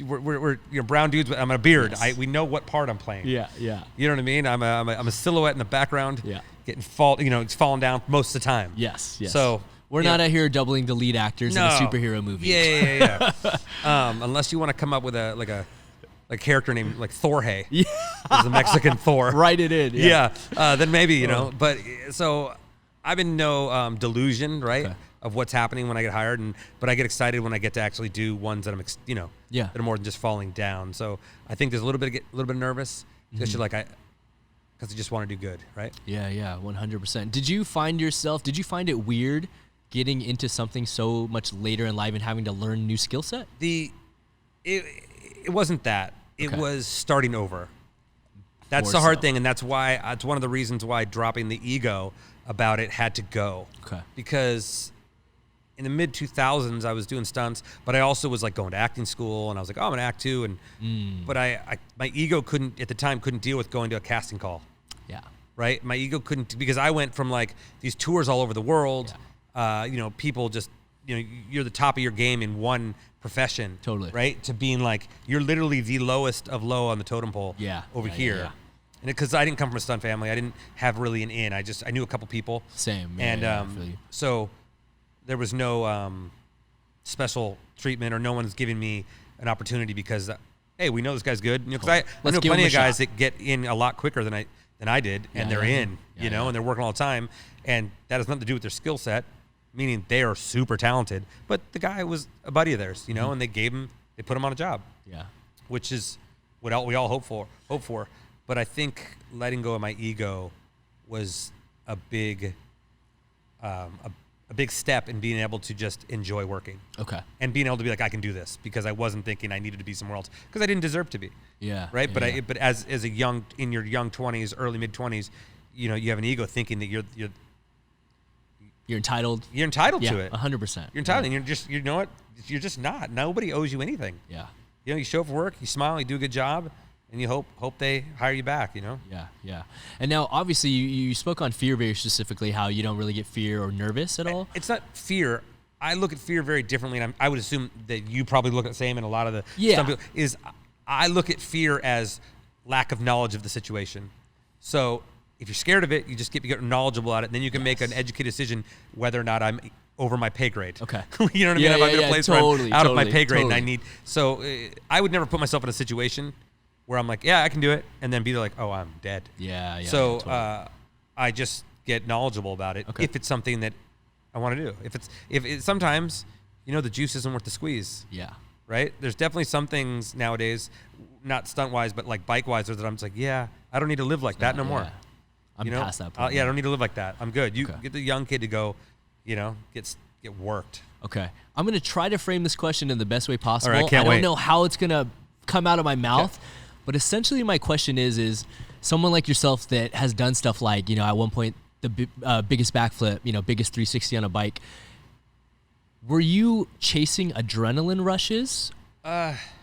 Speaker 1: We're brown dudes. But I'm a beard.
Speaker 2: Yes.
Speaker 1: We know what part I'm playing.
Speaker 2: Yeah, yeah.
Speaker 1: You know what I mean? I'm a silhouette in the background.
Speaker 2: Yeah.
Speaker 1: It's falling down most of the time.
Speaker 2: Yes, yes.
Speaker 1: So
Speaker 2: we're not out here doubling the lead actors in a superhero movie.
Speaker 1: Yeah. Unless you want to come up with a character named like Thorhay.
Speaker 2: Yeah.
Speaker 1: There's a Mexican Thor.
Speaker 2: Write it in. Yeah.
Speaker 1: Then maybe, but so I'm in no delusion, right? Okay. Of what's happening when I get hired, but I get excited when I get to actually do ones that I'm, that are more than just falling down. So I think there's a little bit of nervous, because because I just want to do good, right?
Speaker 2: Yeah, 100%. Did you find it weird getting into something so much later in life and having to learn new skill set?
Speaker 1: It wasn't that. It was starting over. That's
Speaker 2: More
Speaker 1: the hard
Speaker 2: so.
Speaker 1: thing, and that's why it's one of the reasons why dropping the ego about it had to go.
Speaker 2: Okay.
Speaker 1: Because in the mid 2000s, I was doing stunts, but I also was like going to acting school, and I was like, oh, I'm gonna act too, but my ego couldn't deal with going to a casting call.
Speaker 2: Yeah.
Speaker 1: Right. My ego couldn't, because I went from like these tours all over the world. Yeah. People just you're the top of your game in one profession.
Speaker 2: Totally.
Speaker 1: Right. To being like you're literally the lowest of low on the totem pole.
Speaker 2: Yeah.
Speaker 1: Over here. Yeah. And because I didn't come from a stunt family, I didn't have really an in. I knew a couple people.
Speaker 2: Same.
Speaker 1: And so there was no special treatment or no one's giving me an opportunity because, hey, we know this guy's good. You know, because I know plenty of guys that get in a lot quicker than I did, and they're in, you know, and they're working all the time, and that has nothing to do with their skill set, meaning they are super talented. But the guy was a buddy of theirs, you know, and they put him on a job, which is what we all hope for. But I think letting go of my ego was a big step in being able to just enjoy working.
Speaker 2: Okay.
Speaker 1: And being able to be like, I can do this, because I wasn't thinking I needed to be somewhere else because I didn't deserve to be.
Speaker 2: Yeah.
Speaker 1: Right.
Speaker 2: Yeah,
Speaker 1: But as a in your young 20s, early mid 20s, you know, you have an ego thinking that you're
Speaker 2: entitled.
Speaker 1: You're entitled
Speaker 2: to
Speaker 1: it.
Speaker 2: 100%.
Speaker 1: You're entitled, and you're just, you know what? You're just not. Nobody owes you anything.
Speaker 2: Yeah.
Speaker 1: You know, you show up for work, you smile, you do a good job, and you hope they hire you back, you know?
Speaker 2: Yeah, yeah. And now, obviously, you spoke on fear very specifically, how you don't really get fear or nervous at all.
Speaker 1: It's not fear. I look at fear very differently, and I would assume that you probably look at the same, and a lot of the some people, I look at fear as lack of knowledge of the situation. So if you're scared of it, you just get knowledgeable about it, and then you can make an educated decision whether or not I'm over my pay grade.
Speaker 2: Okay.
Speaker 1: You know what I mean? If I'm in a place where I'm out of my pay grade and I need, I would never put myself in a situation where I'm like, yeah, I can do it, and then be like, oh, I'm dead.
Speaker 2: Yeah, yeah.
Speaker 1: So
Speaker 2: totally.
Speaker 1: I just get knowledgeable about it if it's something that I want to do. If it's sometimes, you know, the juice isn't worth the squeeze.
Speaker 2: Yeah.
Speaker 1: Right? There's definitely some things nowadays, not stunt-wise, but like bike-wise, that I'm just like, yeah, I don't need to live like that no more.
Speaker 2: I'm past that point.
Speaker 1: I don't need to live like that. I'm good. You get the young kid to go, you know, get worked.
Speaker 2: Okay. I'm going to try to frame this question in the best way possible.
Speaker 1: All right, I
Speaker 2: don't know how it's going to come out of my mouth, but essentially my question is someone like yourself that has done stuff like, you know, at one point the biggest backflip, you know, biggest 360 on a bike. Were you chasing adrenaline rushes?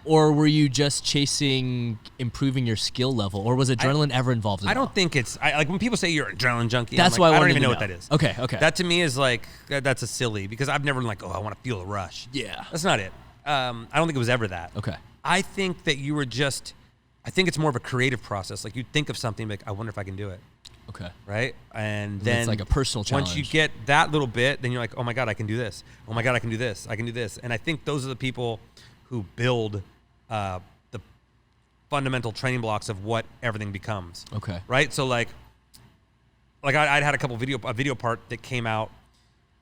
Speaker 2: Or were you just chasing improving your skill level, or was adrenaline ever involved in
Speaker 1: I don't think it's like when people say you're an adrenaline junkie.
Speaker 2: That's
Speaker 1: I'm
Speaker 2: why
Speaker 1: like,
Speaker 2: I
Speaker 1: don't
Speaker 2: wanted
Speaker 1: even
Speaker 2: to
Speaker 1: know what that is.
Speaker 2: Okay.
Speaker 1: That to me is like that's a silly, because I've never been like, oh, I want to feel the rush.
Speaker 2: Yeah.
Speaker 1: That's not it. I don't think it was ever that.
Speaker 2: Okay.
Speaker 1: I think that you were just. I think it's more of a creative process. Like you think of something, like I wonder if I can do it.
Speaker 2: Okay.
Speaker 1: Right? And then
Speaker 2: it's like a personal challenge.
Speaker 1: Once you get that little bit, then you're like, oh my God, I can do this. Oh my God, I can do this. I can do this. And I think those are the people who build the fundamental training blocks of what everything becomes.
Speaker 2: Okay.
Speaker 1: Right? So like I'd had a video part that came out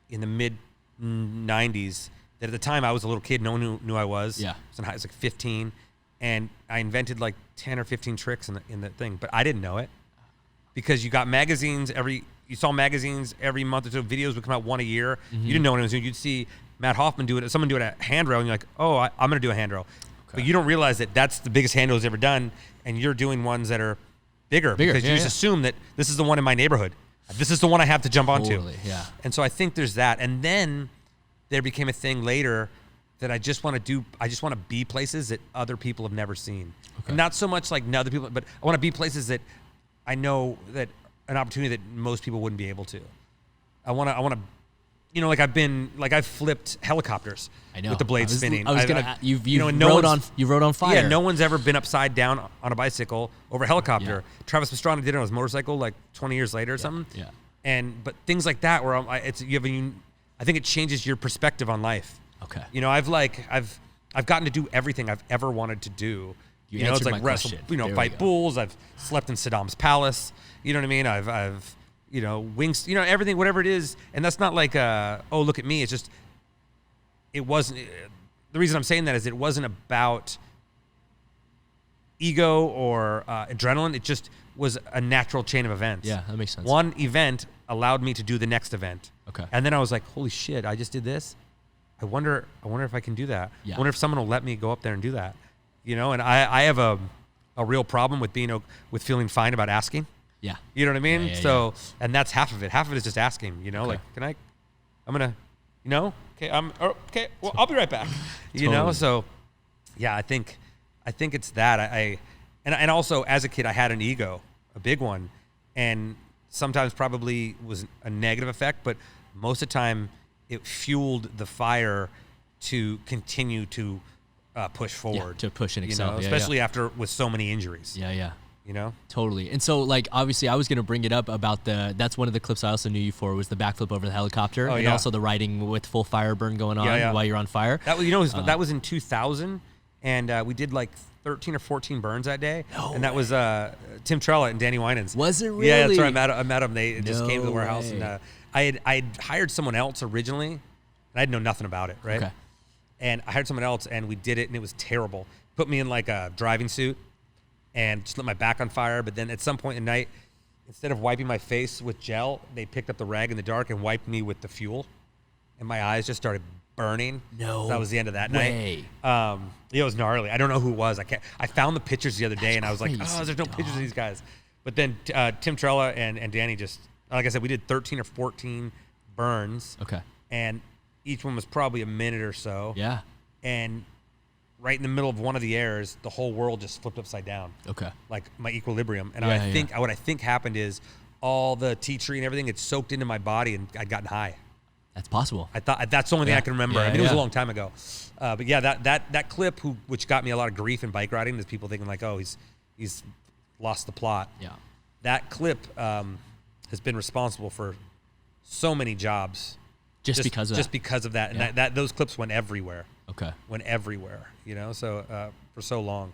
Speaker 1: in the mid 90s that at the time I was a little kid. No one knew I was.
Speaker 2: Yeah.
Speaker 1: I was like 15. And I invented like 10 or 15 tricks in the thing, but I didn't know it. Because you got magazines you saw magazines every month or so, videos would come out one a year. Mm-hmm. You didn't know what it was doing. You'd see Matt Hoffman do it, someone do it at handrail, and you're like, oh, I'm going to do a handrail. Okay. But you don't realize that that's the biggest handrail he's ever done, and you're doing ones that are bigger because you just assume that this is the one in my neighborhood. This is the one I have to jump onto.
Speaker 2: Yeah.
Speaker 1: And so I think there's that. And then there became a thing later that I just want to be places that other people have never seen. Okay. And not so much like other people, but I want to be places that I know that an opportunity that most people wouldn't be able to. I want to, you know, like I've flipped helicopters with the blade spinning.
Speaker 2: You rode on fire.
Speaker 1: Yeah, no one's ever been upside down on a bicycle over a helicopter. Yeah. Travis Pastrana did it on his motorcycle like 20 years later or something. Yeah. But things like that where I think it changes your perspective on life.
Speaker 2: Okay.
Speaker 1: You know, I've gotten to do everything I've ever wanted to do.
Speaker 2: You know,
Speaker 1: it's like wrestle, fight bulls. I've slept in Saddam's palace. You know what I mean? I've wings, everything, whatever it is. And that's not like, oh, look at me. It's just, it wasn't, the reason I'm saying that is it wasn't about ego or adrenaline. It just was a natural chain of events.
Speaker 2: Yeah, that makes sense.
Speaker 1: One event allowed me to do the next event.
Speaker 2: Okay.
Speaker 1: And then I was like, holy shit, I just did this. I wonder if I can do that. Yeah. I wonder if someone will let me go up there and do that. You know, and I have a real problem with with feeling fine about asking.
Speaker 2: Yeah.
Speaker 1: You know what I mean?
Speaker 2: Yeah.
Speaker 1: And that's half of it. Half of it is just asking, you know, like, I'm going to, okay, well, I'll be right back. You know? So yeah, I think it's that and also as a kid, I had an ego, a big one, and sometimes probably was a negative effect, but most of the time it fueled the fire to continue to push forward.
Speaker 2: Yeah, to push and excel.
Speaker 1: Especially after with so many injuries.
Speaker 2: Yeah.
Speaker 1: you know?
Speaker 2: Totally. And so, like, obviously, I was going to bring it up about that's one of the clips I also knew you for was the backflip over the helicopter, and also the riding with full fire burn going on while you're on fire.
Speaker 1: That was, you know, that was in 2000, and we did like 13 or 14 burns that day, and that was Tim Trella and Danny Winans.
Speaker 2: Was it really?
Speaker 1: Yeah, that's right. I met them. They just came to the warehouse, and I had hired someone else originally, and I didn't know nothing about it, right?
Speaker 2: Okay.
Speaker 1: And I hired someone else, and we did it, and it was terrible. Put me in like a driving suit and just lit my back on fire. But then at some point in the night, instead of wiping my face with gel, they picked up the rag in the dark and wiped me with the fuel. And my eyes just started burning.
Speaker 2: No.
Speaker 1: So that was the end of that
Speaker 2: way.
Speaker 1: night. It was gnarly. I don't know who it was. I found the pictures the other day, and I was like,
Speaker 2: crazy,
Speaker 1: there's no pictures of these guys. But then Tim Trella and Danny just, like I said, we did 13 or 14 burns.
Speaker 2: Okay.
Speaker 1: And each one was probably a minute or so.
Speaker 2: Yeah.
Speaker 1: And right in the middle of one of the airs, the whole world just flipped upside down.
Speaker 2: Okay.
Speaker 1: Like my equilibrium. And what I think happened is all the tea tree and everything, it soaked into my body, and I'd gotten high.
Speaker 2: That's possible.
Speaker 1: I thought that's the only thing I can remember.
Speaker 2: Yeah,
Speaker 1: I mean, it was a long time ago. But yeah, that clip, which got me a lot of grief in bike riding, is people thinking like, oh, he's lost the plot.
Speaker 2: Yeah.
Speaker 1: That clip has been responsible for so many jobs.
Speaker 2: Just because of that.
Speaker 1: And that those clips went everywhere.
Speaker 2: Okay.
Speaker 1: Went everywhere, you know, so for so long.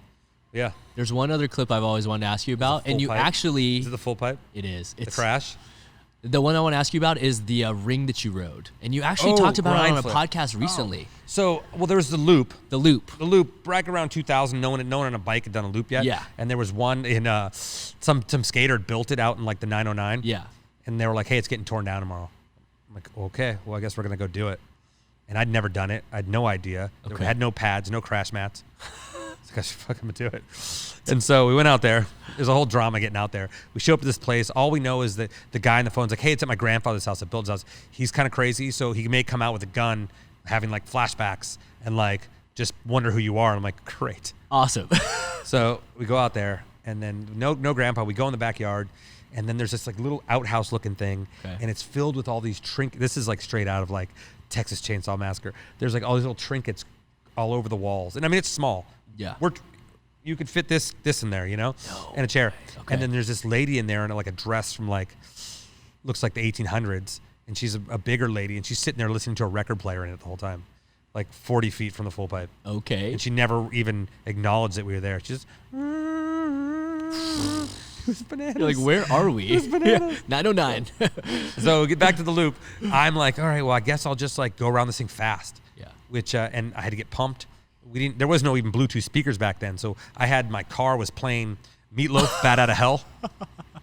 Speaker 1: Yeah.
Speaker 2: There's one other clip I've always wanted to ask you about, and you
Speaker 1: pipe?
Speaker 2: actually...
Speaker 1: Is it the full pipe?
Speaker 2: It is.
Speaker 1: It's the crash?
Speaker 2: The one I want to ask you about is the ring that you rode. And you actually talked about it on a podcast recently.
Speaker 1: So, well, there was the loop.
Speaker 2: The loop.
Speaker 1: The loop, back around 2000, no one on a bike had done a loop yet.
Speaker 2: Yeah.
Speaker 1: And there was one in, some skater had built it out in like the 909.
Speaker 2: Yeah.
Speaker 1: And they were like, hey, it's getting torn down tomorrow. I'm like, okay, well, I guess we're going to go do it. And I'd never done it. I had no idea.
Speaker 2: Okay.
Speaker 1: We had no pads, no crash mats. I should fucking do it. And so we went out there. There's a whole drama getting out there. We show up at this place. All we know is that the guy on the phone's like, hey, it's at my grandfather's house, at Bill's house. He's kind of crazy, so he may come out with a gun, having like flashbacks, and like just wonder who you are. And I'm like, great.
Speaker 2: Awesome.
Speaker 1: So we go out there, and then no grandpa. We go in the backyard, and then there's this like little outhouse looking thing, and it's filled with all these trinkets. This is like straight out of like Texas Chainsaw Massacre. There's like all these little trinkets all over the walls. And I mean, it's small.
Speaker 2: Yeah.
Speaker 1: You could fit this in there, you know, and a chair. Okay. And then there's this lady in there in like a dress from like, looks like the 1800s. And she's a bigger lady, and she's sitting there listening to a record player in it the whole time, like 40 feet from the full pipe.
Speaker 2: Okay.
Speaker 1: And she never even acknowledged that we were there. She just, it was bananas.
Speaker 2: You're like, where are we?
Speaker 1: It was bananas.
Speaker 2: 909.
Speaker 1: So get back to the loop. I'm like, all right, well, I guess I'll just like go around this thing fast.
Speaker 2: Yeah.
Speaker 1: Which, and I had to get pumped. There was no even Bluetooth speakers back then. So my car was playing Meatloaf, Bat Out of Hell.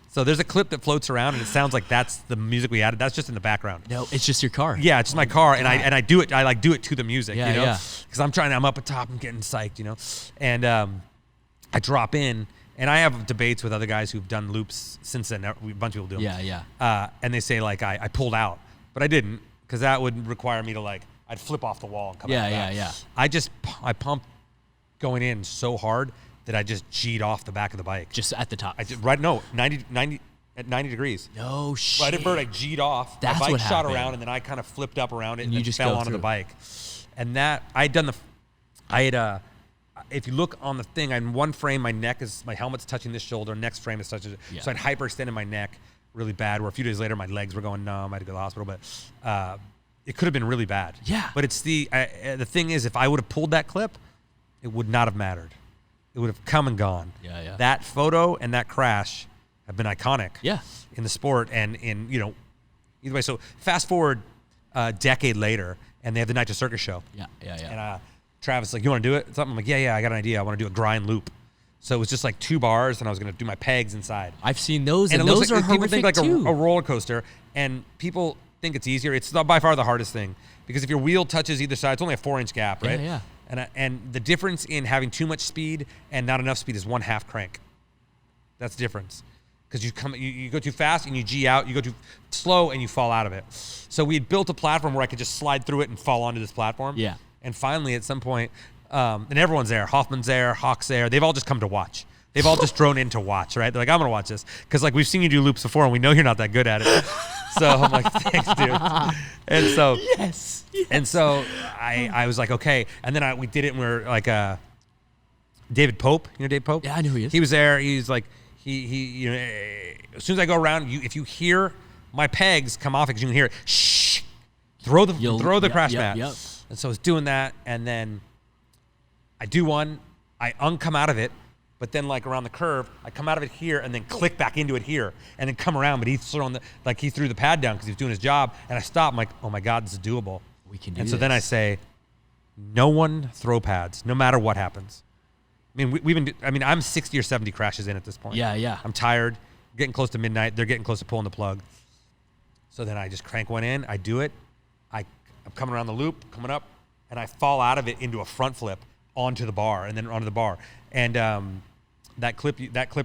Speaker 1: So there's a clip that floats around, and it sounds like that's the music we added. That's just in the background.
Speaker 2: No, it's just your car.
Speaker 1: Yeah, it's just my car, and I do it. I like do it to the music,
Speaker 2: yeah,
Speaker 1: you know,
Speaker 2: yeah.
Speaker 1: because I'm up at top and getting psyched, you know, and I drop in, and I have debates with other guys who've done loops since then. A bunch of people do them.
Speaker 2: Yeah, yeah.
Speaker 1: And they say like I pulled out, but I didn't, because that would require me to like I'd flip off the wall and come out.
Speaker 2: Yeah.
Speaker 1: I pumped going in so hard that I just G'd off the back of the bike.
Speaker 2: Just at the top.
Speaker 1: 90 at 90 degrees.
Speaker 2: No shit.
Speaker 1: Right at bird, I G'd off.
Speaker 2: That's
Speaker 1: my bike
Speaker 2: what
Speaker 1: shot
Speaker 2: happened.
Speaker 1: around, and then I kind of flipped up around it and
Speaker 2: you
Speaker 1: then
Speaker 2: just
Speaker 1: fell
Speaker 2: go
Speaker 1: onto
Speaker 2: through.
Speaker 1: the bike. And that if you look on the thing, in one frame, my helmet's touching this shoulder, next frame is touching it.
Speaker 2: Yeah.
Speaker 1: So I'd hyperextended my neck really bad, where a few days later my legs were going numb. I had to go to the hospital, but it could have been really bad.
Speaker 2: Yeah.
Speaker 1: But it's the thing is, if I would have pulled that clip, it would not have mattered. It would have come and gone.
Speaker 2: Yeah.
Speaker 1: That photo and that crash have been iconic.
Speaker 2: Yeah.
Speaker 1: In the sport and in, you know, either way. So fast forward a decade later, and they have the Night to Circus show.
Speaker 2: Yeah.
Speaker 1: And Travis is like, you want to do it? Something. I'm like, yeah, I got an idea. I want to do a grind loop. So it was just like 2 bars, and I was going to do my pegs inside.
Speaker 2: I've seen those, and
Speaker 1: it looks
Speaker 2: those are
Speaker 1: like, people think like
Speaker 2: horrific too.
Speaker 1: a roller coaster, and people think it's easier. It's by far the hardest thing, because if your wheel touches either side, it's only a 4-inch gap, right?
Speaker 2: Yeah.
Speaker 1: And the difference in having too much speed and not enough speed is 1/2 crank. That's the difference. Because you go too fast and you G out, you go too slow and you fall out of it. So we had built a platform where I could just slide through it and fall onto this platform.
Speaker 2: Yeah.
Speaker 1: And finally, at some point, and everyone's there. Hoffman's there, Hawk's there. They've all just come to watch. They've all just drone in to watch, right? They're like, I'm going to watch this. Because like we've seen you do loops before, and we know you're not that good at it. So I'm like, thanks, dude. And so
Speaker 2: Yes.
Speaker 1: And so I was like, okay. And then we did it, and we're like, David Pope. You know Dave Pope?
Speaker 2: Yeah, I know who he is.
Speaker 1: He was there. He's like, you know, as soon as I go around, if you hear my pegs come off, because you can hear it, shh, throw the crash mat.
Speaker 2: Yep.
Speaker 1: And so I was doing that, and then I do one, I come out of it, but then like around the curve, I come out of it here and then click back into it here and then come around. But he threw the pad down because he was doing his job, and I stopped. I'm like, oh my God, this is doable.
Speaker 2: We can do
Speaker 1: And
Speaker 2: this.
Speaker 1: so then I say, no one throw pads, no matter what happens. I mean, I'm 60 or 70 crashes in at this point.
Speaker 2: Yeah.
Speaker 1: I'm tired, getting close to midnight. They're getting close to pulling the plug. So then I just crank one in. I do it. I'm coming around the loop, coming up, and I fall out of it into a front flip onto the bar and then onto the bar. And that clip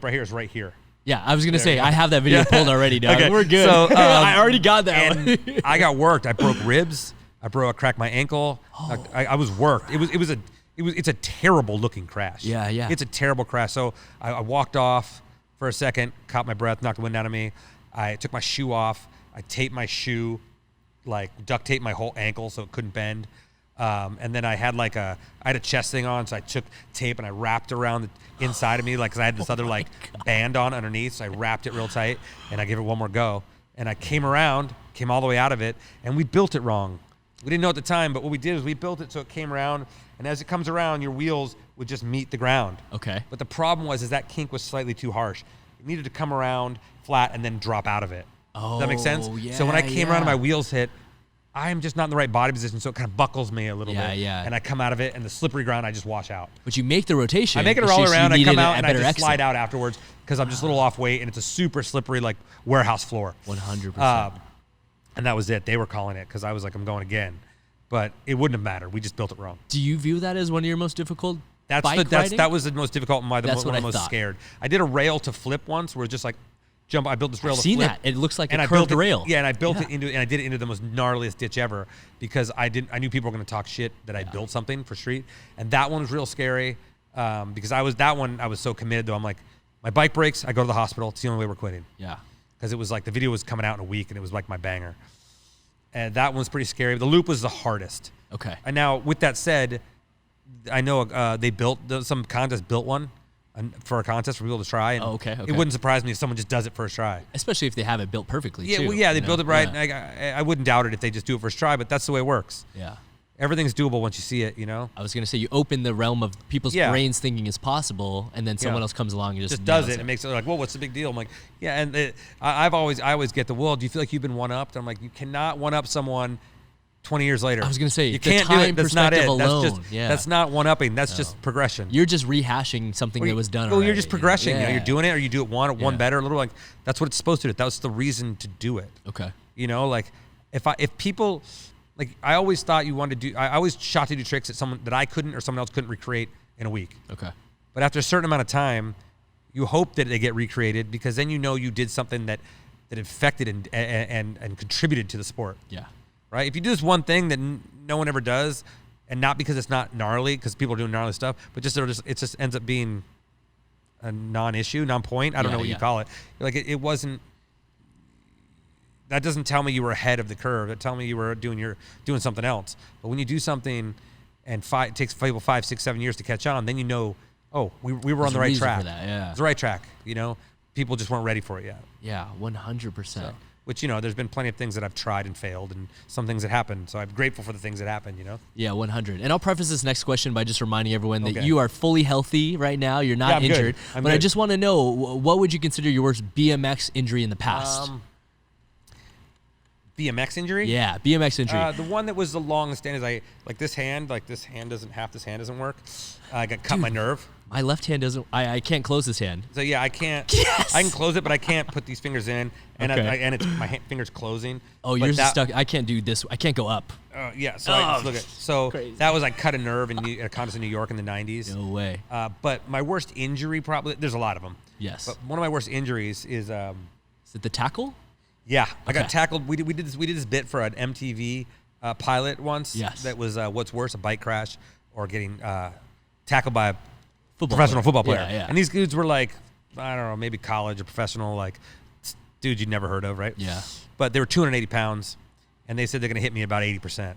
Speaker 1: right here is right here.
Speaker 2: Yeah, I was gonna say I have that video pulled already, dog.
Speaker 1: Okay.
Speaker 2: We're good.
Speaker 1: So,
Speaker 2: I already got that
Speaker 1: and
Speaker 2: one.
Speaker 1: I got worked. I broke ribs. I cracked my ankle. I was worked. It's a terrible looking crash.
Speaker 2: Yeah.
Speaker 1: It's a terrible crash. So I walked off for a second, caught my breath, knocked the wind out of me. I took my shoe off. I taped my shoe, like duct taped my whole ankle so it couldn't bend. And then I had I had a chest thing on, so I took tape and I wrapped around the inside of me, like, cause I had this other band on underneath. So I wrapped it real tight and I gave it one more go. And I came all the way out of it, and we built it wrong. We didn't know at the time, but what we did is we built it so it came around, and as it comes around, your wheels would just meet the ground.
Speaker 2: Okay.
Speaker 1: But the problem was that kink was slightly too harsh. It needed to come around flat and then drop out of it.
Speaker 2: Oh,
Speaker 1: does that make sense?
Speaker 2: yeah,
Speaker 1: so when I came around and
Speaker 2: yeah.
Speaker 1: my wheels hit, I'm just not in the right body position, so it kind of buckles me a little bit.
Speaker 2: Yeah.
Speaker 1: And I come out of it, and the slippery ground, I just wash out.
Speaker 2: But you make the rotation.
Speaker 1: I make it
Speaker 2: It's
Speaker 1: roll
Speaker 2: just you
Speaker 1: around, I
Speaker 2: needed
Speaker 1: come out,
Speaker 2: a
Speaker 1: and I
Speaker 2: better
Speaker 1: just
Speaker 2: exit.
Speaker 1: slide out afterwards because I'm just a little off weight, and it's a super slippery, warehouse floor.
Speaker 2: 100%.
Speaker 1: And that was it. They were calling it because I was like, I'm going again. But it wouldn't have mattered. We just built it wrong.
Speaker 2: Do you view that as one of your most difficult bike riding?
Speaker 1: That was the most difficult and
Speaker 2: That's
Speaker 1: one
Speaker 2: what
Speaker 1: I'm
Speaker 2: I
Speaker 1: most
Speaker 2: thought.
Speaker 1: scared. I did a rail to flip once where it's just jump. I built this rail
Speaker 2: I've
Speaker 1: to
Speaker 2: seen
Speaker 1: flip.
Speaker 2: that. It looks like
Speaker 1: and
Speaker 2: a
Speaker 1: I
Speaker 2: curved
Speaker 1: built it,
Speaker 2: rail.
Speaker 1: Yeah, and I built it into, and I did it into the most gnarliest ditch ever because I knew people were going to talk shit that I built something for street. And that one was real scary because I was so committed though. I'm like, my bike breaks, I go to the hospital. It's the only way we're quitting.
Speaker 2: Yeah.
Speaker 1: Because it was the video was coming out in a week and it was like my banger. And that one was pretty scary. The loop was the hardest.
Speaker 2: Okay.
Speaker 1: And now, with that said, I know some contest built one for a contest for people to try. And
Speaker 2: okay.
Speaker 1: It wouldn't surprise me if someone just does it first try.
Speaker 2: Especially if they have it built perfectly,
Speaker 1: Yeah,
Speaker 2: too.
Speaker 1: they build it right.
Speaker 2: Yeah.
Speaker 1: And I wouldn't doubt it if they just do it first try, but that's the way it works.
Speaker 2: Yeah.
Speaker 1: Everything's doable once you see it, you know?
Speaker 2: I was going to say, you open the realm of people's
Speaker 1: Yeah.
Speaker 2: brains thinking it's possible, and then someone else comes along and
Speaker 1: Just does it and makes it like, well, what's the big deal? I'm like, yeah, and I always get the, well, do you feel like you've been one-upped? I'm like, you cannot one-up someone 20 years later.
Speaker 2: I was going to say,
Speaker 1: you
Speaker 2: the
Speaker 1: can't do
Speaker 2: time
Speaker 1: it. That's not it.
Speaker 2: perspective alone.
Speaker 1: That's just,
Speaker 2: yeah.
Speaker 1: that's not one-upping. That's just progression.
Speaker 2: You're just rehashing something that was done already.
Speaker 1: You're just progressing.
Speaker 2: Yeah.
Speaker 1: You're doing it, or you do it one better, a little that's what it's supposed to do. That was the reason to do it.
Speaker 2: Okay.
Speaker 1: You know, if people, I always thought you wanted to do. I always shot to do tricks that I couldn't or someone else couldn't recreate in a week.
Speaker 2: Okay.
Speaker 1: But after a certain amount of time, you hope that they get recreated because then you know you did something that affected and contributed to the sport.
Speaker 2: Yeah.
Speaker 1: Right? If you do this one thing that no one ever does, and not because it's not gnarly, because people are doing gnarly stuff, but it just ends up being a non-issue, non-point. I don't know what you call it. It wasn't. That doesn't tell me you were ahead of the curve. That tells me you were doing something else. But when you do something, and it takes people 5, 6, 7 years to catch on, then you know, oh, we were on the right track.
Speaker 2: For that, yeah.
Speaker 1: It's the right track. You know, people just weren't ready for it yet.
Speaker 2: Yeah, 100%.
Speaker 1: So, which, there's been plenty of things that I've tried and failed, and some things that happened. So I'm grateful for the things that happened,
Speaker 2: Yeah, 100. And I'll preface this next question by just reminding everyone that
Speaker 1: Okay.
Speaker 2: you are fully healthy right now. You're not
Speaker 1: I'm
Speaker 2: injured.
Speaker 1: good.
Speaker 2: But I just want to know, what would you consider your worst BMX injury in the past?
Speaker 1: BMX injury?
Speaker 2: Yeah, BMX injury.
Speaker 1: The one that was the longest stand is this hand doesn't work. I got cut my nerve.
Speaker 2: My left hand doesn't. I can't close this hand.
Speaker 1: So yeah, I can't.
Speaker 2: Yes!
Speaker 1: I can close it, but I can't put these fingers in, and
Speaker 2: Okay.
Speaker 1: it's my fingers closing.
Speaker 2: Oh,
Speaker 1: But
Speaker 2: yours is stuck. I can't do this. I can't go up.
Speaker 1: Yeah. So I look at
Speaker 2: crazy.
Speaker 1: that was cut a nerve at a contest in New York in the '90s.
Speaker 2: No way.
Speaker 1: But my worst injury there's a lot of them.
Speaker 2: Yes.
Speaker 1: But one of my worst injuries is
Speaker 2: Is it the tackle?
Speaker 1: yeah, I got
Speaker 2: Okay.
Speaker 1: tackled. We did this bit for an MTV pilot once.
Speaker 2: Yes.
Speaker 1: That was what's worse, a bike crash or getting tackled by a
Speaker 2: Professional
Speaker 1: football player.
Speaker 2: Yeah.
Speaker 1: And these dudes were I don't know, maybe college or professional, dudes you'd never heard of, right?
Speaker 2: Yeah.
Speaker 1: But they were 280 pounds, and they said they're going to hit me about 80%. And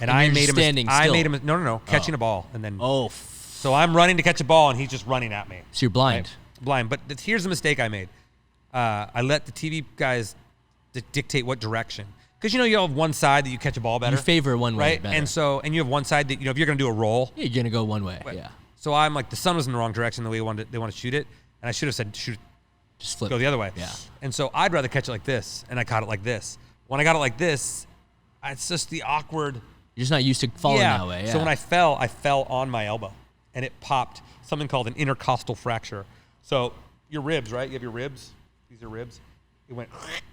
Speaker 2: And
Speaker 1: I
Speaker 2: you're
Speaker 1: made
Speaker 2: just standing still.
Speaker 1: no, catching a ball, and then
Speaker 2: Oh,
Speaker 1: so I'm running to catch a ball, and he's just running at me.
Speaker 2: so you're blind.
Speaker 1: Right? blind. But here's the mistake I made. I let the TV guys dictate what direction. Because, you have one side that you catch a ball better.
Speaker 2: You favor one way
Speaker 1: right?
Speaker 2: better.
Speaker 1: And you have one side that, if you're going to do a roll.
Speaker 2: Yeah, you're going to go one way, yeah.
Speaker 1: So I'm like, the sun was in the wrong direction the way they want to shoot it. And I should have said,
Speaker 2: just flip.
Speaker 1: Go the other way.
Speaker 2: Yeah.
Speaker 1: And so I'd rather catch it like this, and I caught it like this. When I got it like this, it's just the awkward.
Speaker 2: You're just not used to falling that way. Yeah.
Speaker 1: So when I fell on my elbow, and it popped something called an intercostal fracture. So your ribs, right? You have your ribs. These are ribs. It went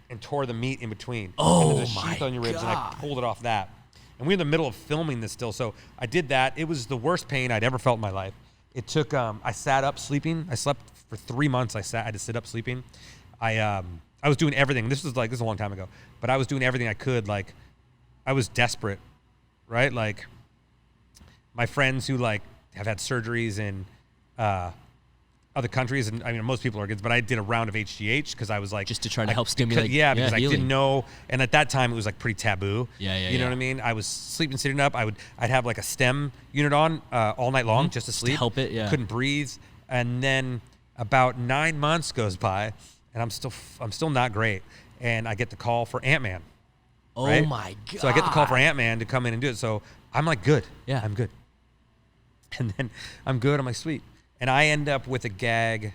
Speaker 1: and tore the meat in between.
Speaker 2: Oh,
Speaker 1: and there's a sheath on your ribs, and I pulled it off that. And we're in the middle of filming this still, so I did that. It was the worst pain I'd ever felt in my life. It took. I sat up sleeping. I slept for 3 months. I had to sit up sleeping. I was doing everything. This is a long time ago, but I was doing everything I could. Like, I was desperate, right? Like, my friends who have had surgeries in other countries, and I mean most people are good, but I did a round of HGH because I was like,
Speaker 2: just to try to help stimulate.
Speaker 1: Because I
Speaker 2: healing.
Speaker 1: didn't know, and at that time it was like pretty taboo. You know what I mean? I was sleeping, sitting up. I'd have like a stem unit on all night long just to sleep.
Speaker 2: To help it, yeah.
Speaker 1: Couldn't breathe, and then about 9 months goes by, and I'm still not great, and I get the call for Ant-Man.
Speaker 2: Oh
Speaker 1: right?
Speaker 2: my God!
Speaker 1: So I get the call for Ant-Man to come in and do it. So I'm like, good.
Speaker 2: Yeah,
Speaker 1: I'm good. And then I'm good. I'm like, sweet. And I end up with a gag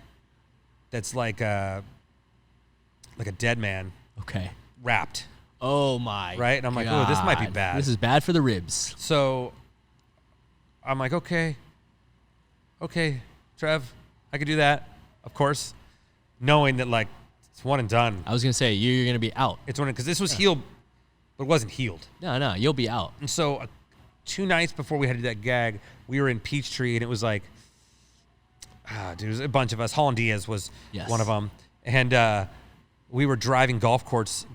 Speaker 1: that's like a dead man.
Speaker 2: Okay.
Speaker 1: Wrapped.
Speaker 2: Oh my.
Speaker 1: Right? And I'm like,
Speaker 2: God.
Speaker 1: oh, this might be bad.
Speaker 2: This is bad for the ribs.
Speaker 1: So I'm like, okay, Trev, I could do that, of course, knowing that it's one and done.
Speaker 2: I was gonna say you're gonna be out.
Speaker 1: It's one because this was healed, but it wasn't healed.
Speaker 2: No, you'll be out.
Speaker 1: And so 2 nights before we had to do that gag, we were in Peachtree, and it was like, dude, it was a bunch of us. Holland Diaz was one of them, and we were driving golf carts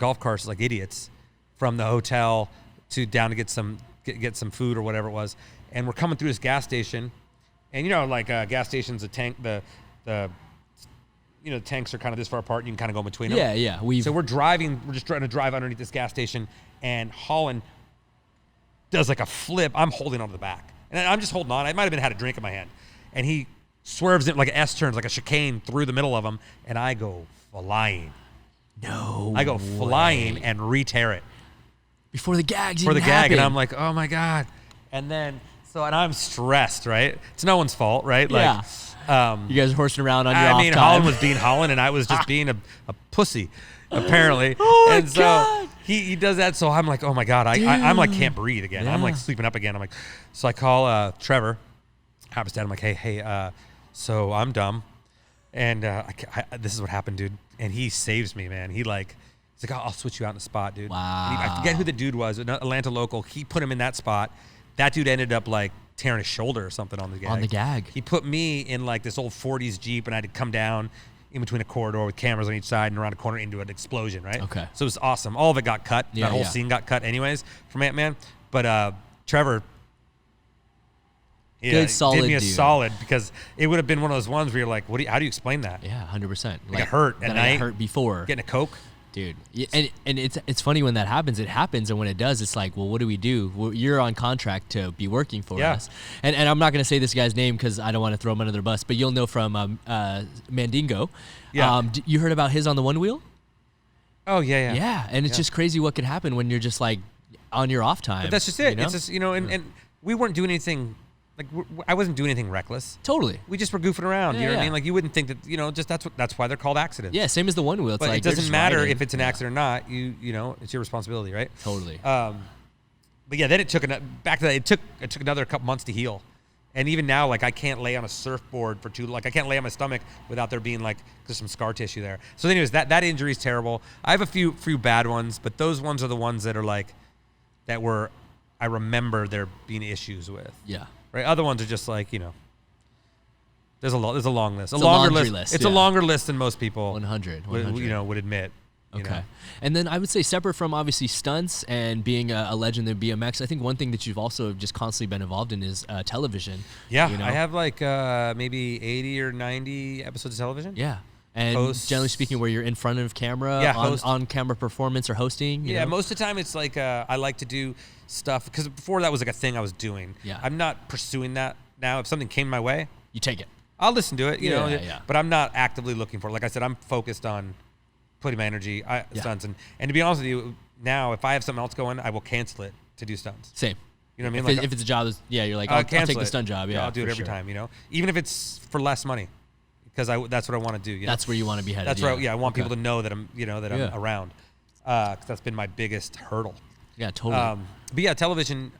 Speaker 1: like idiots from the hotel to down to get some food or whatever it was, and we're coming through this gas station, and gas stations, the tank, the tanks are kind of this far apart, and you can kind of go in between them.
Speaker 2: Yeah.
Speaker 1: So we're just trying to drive underneath this gas station, and Holland does like a flip. I'm holding onto the back, and I'm just holding on. I might have had a drink in my hand, and he swerves it like an S-turns, like a chicane through the middle of them, and I go flying.
Speaker 2: No
Speaker 1: I go
Speaker 2: way.
Speaker 1: flying and re-tear it.
Speaker 2: Before the gag
Speaker 1: And I'm like, oh my God. And then, and I'm stressed, right? It's no one's fault, right?
Speaker 2: Yeah. You guys are horsing around on your off time.
Speaker 1: Holland was being Holland, and I was just being a pussy, apparently.
Speaker 2: Oh
Speaker 1: and
Speaker 2: my God.
Speaker 1: He does that, so I'm like, oh my God. I'm like, can't breathe again.
Speaker 2: Yeah.
Speaker 1: I'm like sleeping up again. I'm like, so I call Trevor, Habitat. I'm like, hey, so I'm dumb, and this is what happened, dude. And he saves me, man. He's like, oh, I'll switch you out in the spot, dude.
Speaker 2: Wow.
Speaker 1: I forget who the dude was, an Atlanta local. He put him in that spot. That dude ended up tearing his shoulder or something on the gag.
Speaker 2: On the gag.
Speaker 1: He put me in this old 40s Jeep, and I had to come down in between a corridor with cameras on each side and around a corner into an explosion, right?
Speaker 2: Okay.
Speaker 1: So it was awesome. All of it got cut. That whole scene got cut anyways from Ant-Man. But Trevor,
Speaker 2: good, solid
Speaker 1: did me a
Speaker 2: dude.
Speaker 1: solid, because it would have been one of those ones where you're like, how do you explain that?
Speaker 2: Yeah, 100%.
Speaker 1: Like, it hurt at night.
Speaker 2: I got hurt before.
Speaker 1: Getting a Coke.
Speaker 2: Dude, and it's funny when that happens. It happens, and when it does, it's like, well, what do we do? Well, you're on contract to be working for us, and I'm not going to say this guy's name because I don't want to throw him under the bus, but you'll know from Mandingo. Yeah. You heard about his on the one wheel?
Speaker 1: Oh yeah.
Speaker 2: Yeah, and it's just crazy what could happen when you're just on your off time.
Speaker 1: But that's just it. It's just and we weren't doing anything. I wasn't doing anything reckless.
Speaker 2: Totally.
Speaker 1: We just were goofing around. You know what I mean? Like, you wouldn't think that, just that's why they're called accidents.
Speaker 2: Yeah, same as the one wheel. It's
Speaker 1: but
Speaker 2: like
Speaker 1: it doesn't matter
Speaker 2: riding.
Speaker 1: if it's an accident or not. It's your responsibility, right?
Speaker 2: Totally.
Speaker 1: But yeah, then it took back to that. It took another couple months to heal, and even now, I can't lay on a surfboard for I can't lay on my stomach without there being just some scar tissue there. So, anyways, that injury is terrible. I have a few bad ones, but those ones are the ones that are I remember there being issues with.
Speaker 2: Yeah.
Speaker 1: Right. Other ones are just there's a long list.
Speaker 2: It's a longer list.
Speaker 1: It's a longer list than most people
Speaker 2: 100.
Speaker 1: would admit.
Speaker 2: Okay. And then I would say, separate from obviously stunts and being a legend in BMX, I think one thing that you've also just constantly been involved in is television.
Speaker 1: Yeah. I have maybe 80 or 90 episodes of television.
Speaker 2: Yeah. And generally speaking, where you're in front of camera, on camera performance or hosting. You know?
Speaker 1: Most of the time it's I like to do stuff, because before that was a thing I was doing.
Speaker 2: Yeah.
Speaker 1: I'm not pursuing that now. If something came my way,
Speaker 2: you take it.
Speaker 1: I'll listen to it, you know.
Speaker 2: Yeah.
Speaker 1: But I'm not actively looking for it. Like I said, I'm focused on putting my energy stunts, and to be honest with you, now if I have something else going, I will cancel it to do stunts.
Speaker 2: Same.
Speaker 1: You know what I mean?
Speaker 2: If it's a job, you're like, I'll take the stunt job. Yeah,
Speaker 1: I'll do it every time. You know, even if it's for less money, because that's what I want to do. You know?
Speaker 2: That's where you want to be headed.
Speaker 1: That's right. Yeah, I want people to know that I'm I'm around. 'Cause that's been my biggest hurdle.
Speaker 2: Yeah, totally.
Speaker 1: But yeah, television.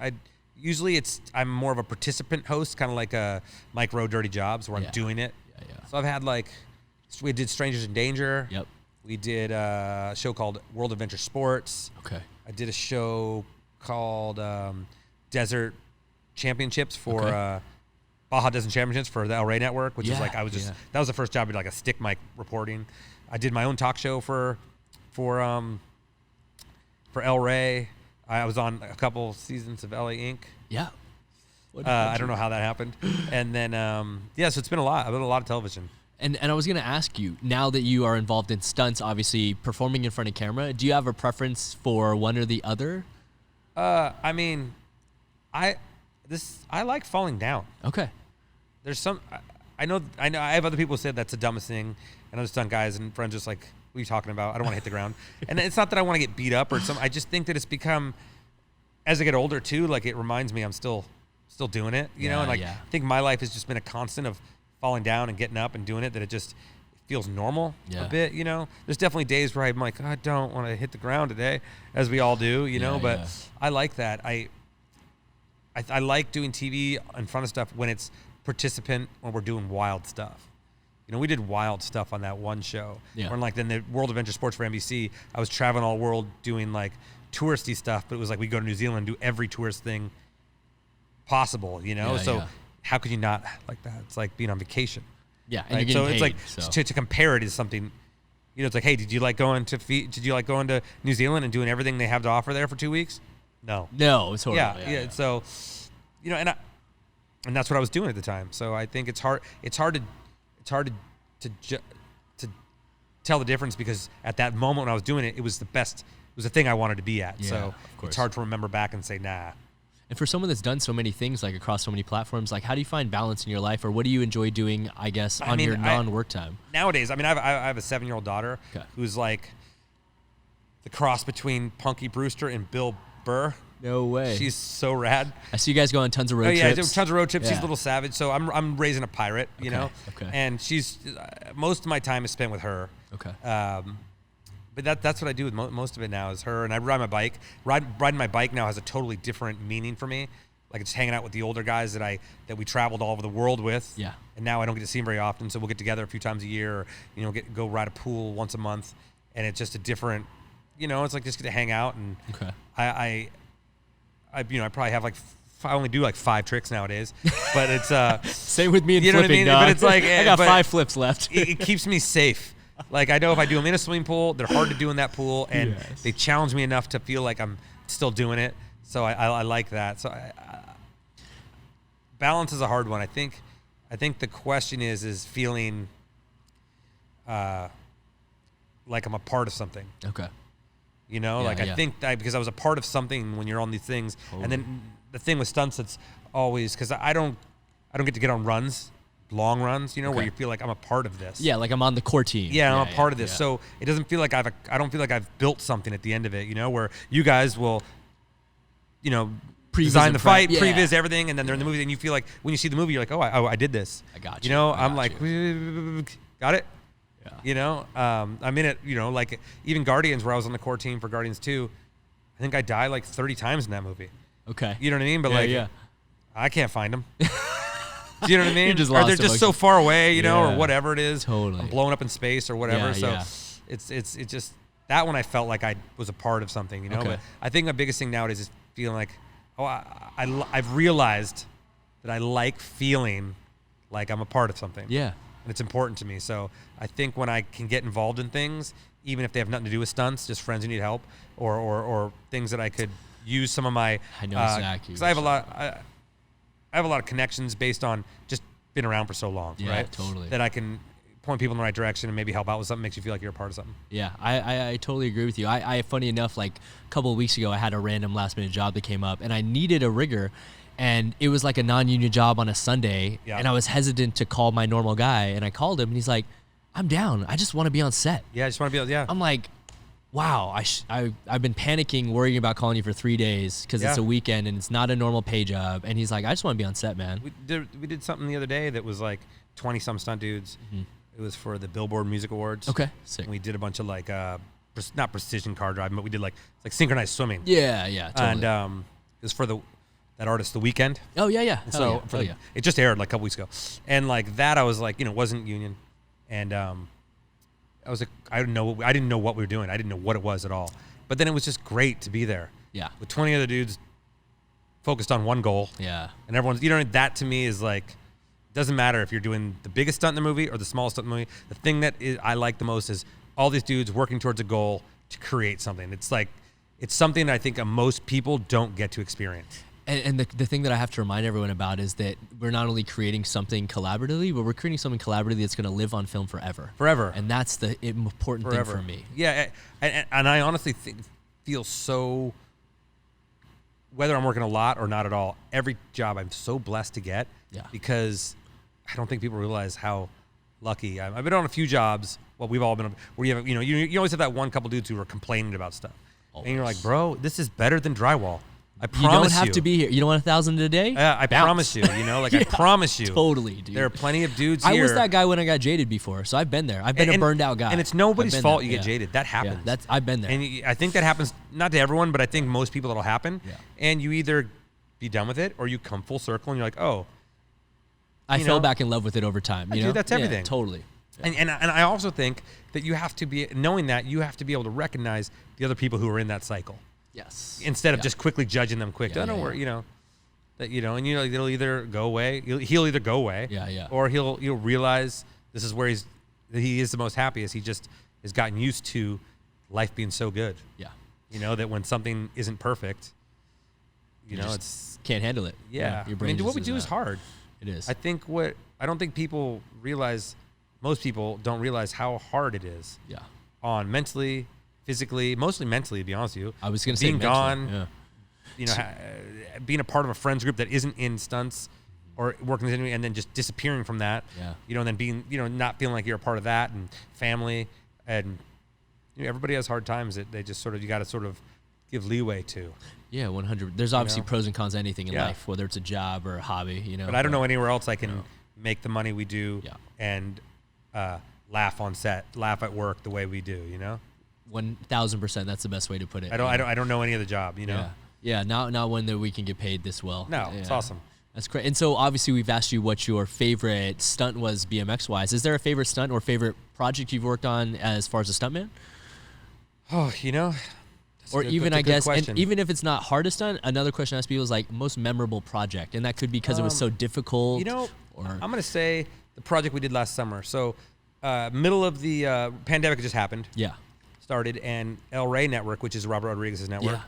Speaker 1: I'm more of a participant host, kind of like a Mike Rowe Dirty Jobs, where I'm doing it.
Speaker 2: Yeah.
Speaker 1: So I've had we did Strangers in Danger.
Speaker 2: Yep.
Speaker 1: We did a show called World Adventure Sports.
Speaker 2: Okay.
Speaker 1: I did a show called Desert Championships for Baja Desert Championships for the El Rey Network, which is that was the first job I did, like a stick mic reporting. I did my own talk show for El Rey. I was on a couple seasons of LA Inc.
Speaker 2: Yeah.
Speaker 1: I don't know how that happened. And then so it's been a lot. I've done a lot of television.
Speaker 2: And I was going to ask you, now that you are involved in stunts, obviously performing in front of camera, do you have a preference for one or the other?
Speaker 1: I mean, I like falling down.
Speaker 2: Okay.
Speaker 1: There's some I know I have other people who said that's the dumbest thing, and other stunt guys and friends just like, what are you talking about? I don't want to hit the ground. And it's not that I want to get beat up or something. I just think that it's become, as I get older too, like it reminds me I'm still doing it, you know? And I think my life has just been a constant of falling down and getting up and doing it, that it just feels normal a bit, you know? There's definitely days where I'm like, I don't want to hit the ground today, as we all do, you know? But I like that. I like doing TV in front of stuff when it's participant, when we're doing wild stuff. You know, we did wild stuff on that one show. Yeah. When then the World Adventure Sports for NBC, I was traveling all world doing like touristy stuff, but it was like we go to New Zealand and do every tourist thing possible, you know? How could you not like that? It's like being on vacation.
Speaker 2: Yeah, and you're getting paid,
Speaker 1: it's like to compare it is something, you know, it's like, hey, did you like going to New Zealand and doing everything they have to offer there for 2 weeks? No,
Speaker 2: it's horrible.
Speaker 1: Yeah. So, you know, and that's what I was doing at the time. So I think it's hard to tell the difference, because at that moment when I was doing it, it was the best. It was the thing I wanted to be at.
Speaker 2: Yeah,
Speaker 1: so it's hard to remember back and say, nah.
Speaker 2: And for someone that's done so many things, like across so many platforms, like how do you find balance in your life, or what do you enjoy doing, I guess, on your non-work time?
Speaker 1: Nowadays, I mean, I have a 7-year-old daughter who's like the cross between Punky Brewster and Bill Burr.
Speaker 2: No way.
Speaker 1: She's so rad.
Speaker 2: I see you guys go on tons of road trips.
Speaker 1: Yeah, tons of road trips. She's a little savage. So I'm raising a pirate, you know?
Speaker 2: Okay.
Speaker 1: And she's, most of my time is spent with her.
Speaker 2: Okay.
Speaker 1: But that's what I do with most of it now, is her. And I ride my bike. Riding my bike now has a totally different meaning for me. Like, it's hanging out with the older guys that we traveled all over the world with. Yeah. And now I don't get to see them very often, so we'll get together a few times a year, or, you know, go ride a pool once a month. And it's just a different, you know, it's like just get to hang out. And I probably have I only do 5 tricks nowadays, but it's
Speaker 2: same with me and
Speaker 1: you know
Speaker 2: flipping,
Speaker 1: what I mean?
Speaker 2: dog.
Speaker 1: But it's like
Speaker 2: I got 5 flips left.
Speaker 1: It keeps me safe. Like, I know if I do them in a swimming pool, they're hard to do in that pool, and they challenge me enough to feel like I'm still doing it. So I like that. So balance is a hard one. I think the question is feeling like I'm a part of something. Okay. You know, I think that because I was a part of something when you're on these things. Totally. And then the thing with stunts, it's always, because I don't get to get on runs, long runs, you know, where you feel like I'm a part of this.
Speaker 2: Yeah, like I'm on the core team.
Speaker 1: Yeah, I'm a part of this. So it doesn't feel like I don't feel like I've built something at the end of it, you know, where you guys will, you know, design the fight, previs everything, and then they're in the movie, and you feel like when you see the movie, you're like, oh, I did this.
Speaker 2: I got you.
Speaker 1: You know, I'm like, got it? Yeah. You know, I'm in it, you know, like even Guardians, where I was on the core team for Guardians 2, I think I died 30 times in that movie. Okay. You know what I mean? But I can't find them. Do you know what I mean? Or they're just so far away, you know, or whatever it is. Totally. I'm blowing up in space or whatever. It's just that one I felt like I was a part of something, you know. But I think my biggest thing nowadays is feeling like, I've realized that I like feeling like I'm a part of something. Yeah. And it's important to me. So I think when I can get involved in things, even if they have nothing to do with stunts, just friends who need help, or things that I could use some of my. I know exactly. Because I have a lot of connections based on just being around for so long, right? Totally. That I can point people in the right direction and maybe help out with something, makes you feel like you're a part of something.
Speaker 2: Yeah, I totally agree with you. I funny enough, a couple of weeks ago, I had a random last minute job that came up, and I needed a rigger. And it was like a non-union job on a Sunday,
Speaker 1: Yeah.
Speaker 2: and I was hesitant to call my normal guy, and I called him, and he's like, I'm down. I just want to be on set.
Speaker 1: Yeah, I just want to be able, yeah.
Speaker 2: I'm like, wow, I've been panicking, worrying about calling you for 3 days because it's
Speaker 1: Yeah.
Speaker 2: a weekend and it's not a normal pay job. And he's like, I just want to be on set, man.
Speaker 1: We did something the other day that was like 20-some stunt dudes. It was for the Billboard Music Awards.
Speaker 2: Okay, sick.
Speaker 1: And we did a bunch of like, not precision car driving, but we did like synchronized swimming.
Speaker 2: Yeah, totally.
Speaker 1: And it was for that artist, The Weeknd.
Speaker 2: Oh, yeah.
Speaker 1: And so it just aired like a couple weeks ago. And like that, I was like, it wasn't union. And I was like, I didn't know what we were doing. I didn't know what it was at all. But then it was just great to be there.
Speaker 2: Yeah.
Speaker 1: With 20 other dudes focused on one goal.
Speaker 2: Yeah.
Speaker 1: And everyone's, that to me is like, doesn't matter if you're doing the biggest stunt in the movie or the smallest stunt in the movie. The thing that I like the most is all these dudes working towards a goal to create something. It's like, it's something that I think most people don't get to experience.
Speaker 2: And the thing that I have to remind everyone about is that we're not only creating something collaboratively, but we're creating something collaboratively that's going to live on film forever.
Speaker 1: Forever.
Speaker 2: And that's the important thing for me.
Speaker 1: Yeah, and I honestly feel so, whether I'm working a lot or not at all, every job I'm so blessed to get.
Speaker 2: Yeah.
Speaker 1: Because I don't think people realize how lucky I've been on a few jobs. Well, we've all been where you have, you always have that one couple dudes who are complaining about stuff. Always. And you're like, bro, this is better than drywall. I promise you.
Speaker 2: You don't have to be here. You don't want 1,000 a day?
Speaker 1: I promise you,
Speaker 2: Yeah,
Speaker 1: I promise you.
Speaker 2: Totally, dude.
Speaker 1: There are plenty of dudes here.
Speaker 2: I was that guy when I got jaded before, so I've been there. I've been a burned out guy.
Speaker 1: And it's nobody's fault you get jaded. That happens.
Speaker 2: Yeah, I've been there.
Speaker 1: And I think that happens, not to everyone, but I think most people that'll happen.
Speaker 2: Yeah.
Speaker 1: And you either be done with it or you come full circle and you're like, oh.
Speaker 2: I fell back in love with it over time.
Speaker 1: Dude, that's everything.
Speaker 2: Yeah, totally. Yeah.
Speaker 1: And I also think that you have to be, knowing that, you have to be able to recognize the other people who are in that cycle.
Speaker 2: Yes.
Speaker 1: Instead of just quickly judging them quick.
Speaker 2: Yeah,
Speaker 1: Don't worry, that, and it'll either go away. He'll either go away.
Speaker 2: Yeah.
Speaker 1: Or he'll realize this is where he is the most happiest. He just has gotten used to life being so good.
Speaker 2: Yeah.
Speaker 1: That when something isn't perfect, it's
Speaker 2: can't handle it.
Speaker 1: Yeah.
Speaker 2: Your brain
Speaker 1: what we do is hard.
Speaker 2: It is.
Speaker 1: I don't think people realize, most people don't realize how hard it is.
Speaker 2: Yeah.
Speaker 1: On mentally, physically, mostly mentally, to be honest with you.
Speaker 2: I was going to say
Speaker 1: being
Speaker 2: mentally,
Speaker 1: gone, being a part of a friends group that isn't in stunts or working in the industry, and then just disappearing from that.
Speaker 2: Yeah.
Speaker 1: And then being, not feeling like you're a part of that, and family, and everybody has hard times that they just you got to sort of give leeway to.
Speaker 2: Yeah, 100. There's obviously pros and cons to anything in
Speaker 1: Yeah.
Speaker 2: life, whether it's a job or a hobby,
Speaker 1: But I don't know anywhere else I can make the money we do and laugh on set, laugh at work the way we do,
Speaker 2: 1,000%. That's the best way to put it.
Speaker 1: I don't know any other job,
Speaker 2: Yeah, not one that we can get paid this well.
Speaker 1: No,
Speaker 2: yeah.
Speaker 1: It's awesome.
Speaker 2: That's great. And so obviously we've asked you what your favorite stunt was BMX wise. Is there a favorite stunt or favorite project you've worked on as far as a stuntman?
Speaker 1: Oh,
Speaker 2: Or even, I guess,
Speaker 1: question.
Speaker 2: and even if it's not hardest stunt, another question I ask people is like most memorable project. And that could be because it was so difficult.
Speaker 1: I'm going to say the project we did last summer. So middle of the pandemic just happened.
Speaker 2: Yeah.
Speaker 1: Started, and El Rey Network, which is Robert Rodriguez's network.
Speaker 2: Yeah.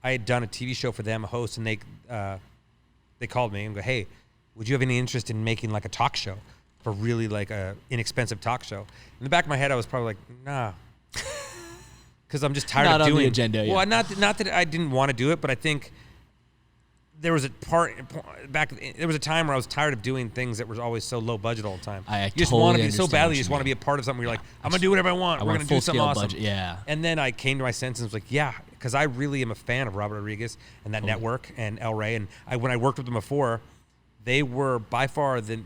Speaker 1: I had done a TV show for them, a host, and they called me and go, hey, would you have any interest in making like a talk show for really like a inexpensive talk show? In the back of my head, I was probably like, nah. Because I'm just tired
Speaker 2: not
Speaker 1: of doing
Speaker 2: on the agenda. Yeah.
Speaker 1: Well, not that I didn't want to do it, but I think there was a there was a time where I was tired of doing things that were always so low budget all the time.
Speaker 2: I
Speaker 1: you just
Speaker 2: totally
Speaker 1: want to be so
Speaker 2: understand
Speaker 1: badly.
Speaker 2: what
Speaker 1: You
Speaker 2: you
Speaker 1: just want to
Speaker 2: mean.
Speaker 1: be a part of something where you're like, I'm gonna do whatever I want. We're gonna do something awesome.
Speaker 2: Budget. Yeah.
Speaker 1: And then I came to my senses and was like, yeah, because I really am a fan of Robert Rodriguez and that network and El Rey. And when I worked with them before, they were by far the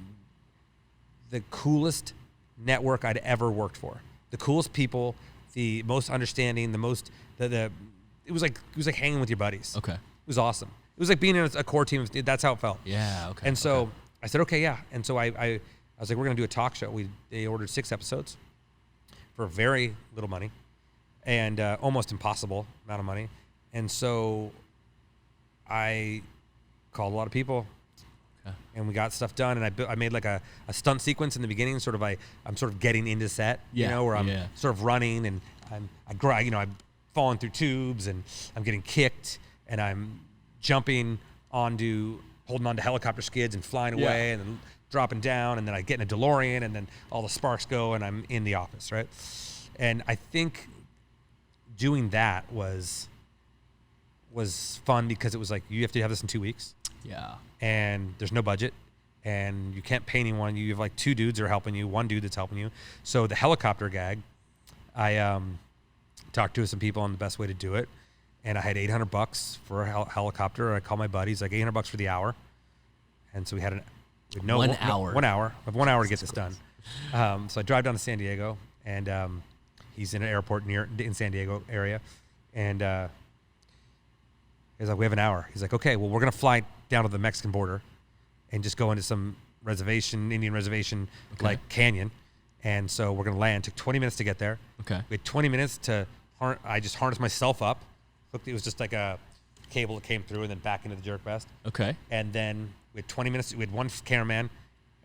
Speaker 1: coolest network I'd ever worked for. The coolest people, the most understanding, the most it was like hanging with your buddies.
Speaker 2: Okay.
Speaker 1: It was awesome. It was like being in a core team. That's how it felt.
Speaker 2: Yeah. Okay.
Speaker 1: And so I said, okay, yeah. And so I was like, we're gonna do a talk show. They ordered 6 episodes for very little money and almost impossible amount of money. And so I called a lot of people.
Speaker 2: Okay.
Speaker 1: And we got stuff done, and I made like a stunt sequence in the beginning. I'm sort of getting into set, where I'm sort of running and I'm falling through tubes and I'm getting kicked and I'm jumping holding onto helicopter skids and flying away and then dropping down, and then I get in a DeLorean and then all the sparks go and I'm in the office, right? And I think doing that was fun because it was like, you have to have this in 2 weeks.
Speaker 2: Yeah.
Speaker 1: and there's no budget, and you can't pay anyone. You have like 2 dudes that are helping you, 1 dude that's helping you. So the helicopter gag, I talked to some people on the best way to do it, and I had $800 for a helicopter. I called my buddies, like $800 for the hour, and so we had
Speaker 2: 1 hour.
Speaker 1: 1 hour. I have 1 hour to get this done. So I drive down to San Diego, and he's in an airport in San Diego area, and he's like, we have an hour. He's like, okay, well, we're gonna fly down to the Mexican border, and just go into some Indian reservation, like canyon, and so we're gonna land. It took 20 minutes to get there.
Speaker 2: Okay.
Speaker 1: We had 20 minutes to. I just harnessed myself up. It was just like a cable that came through and then back into the jerk vest.
Speaker 2: Okay.
Speaker 1: And then we had 20 minutes. We had 1 cameraman,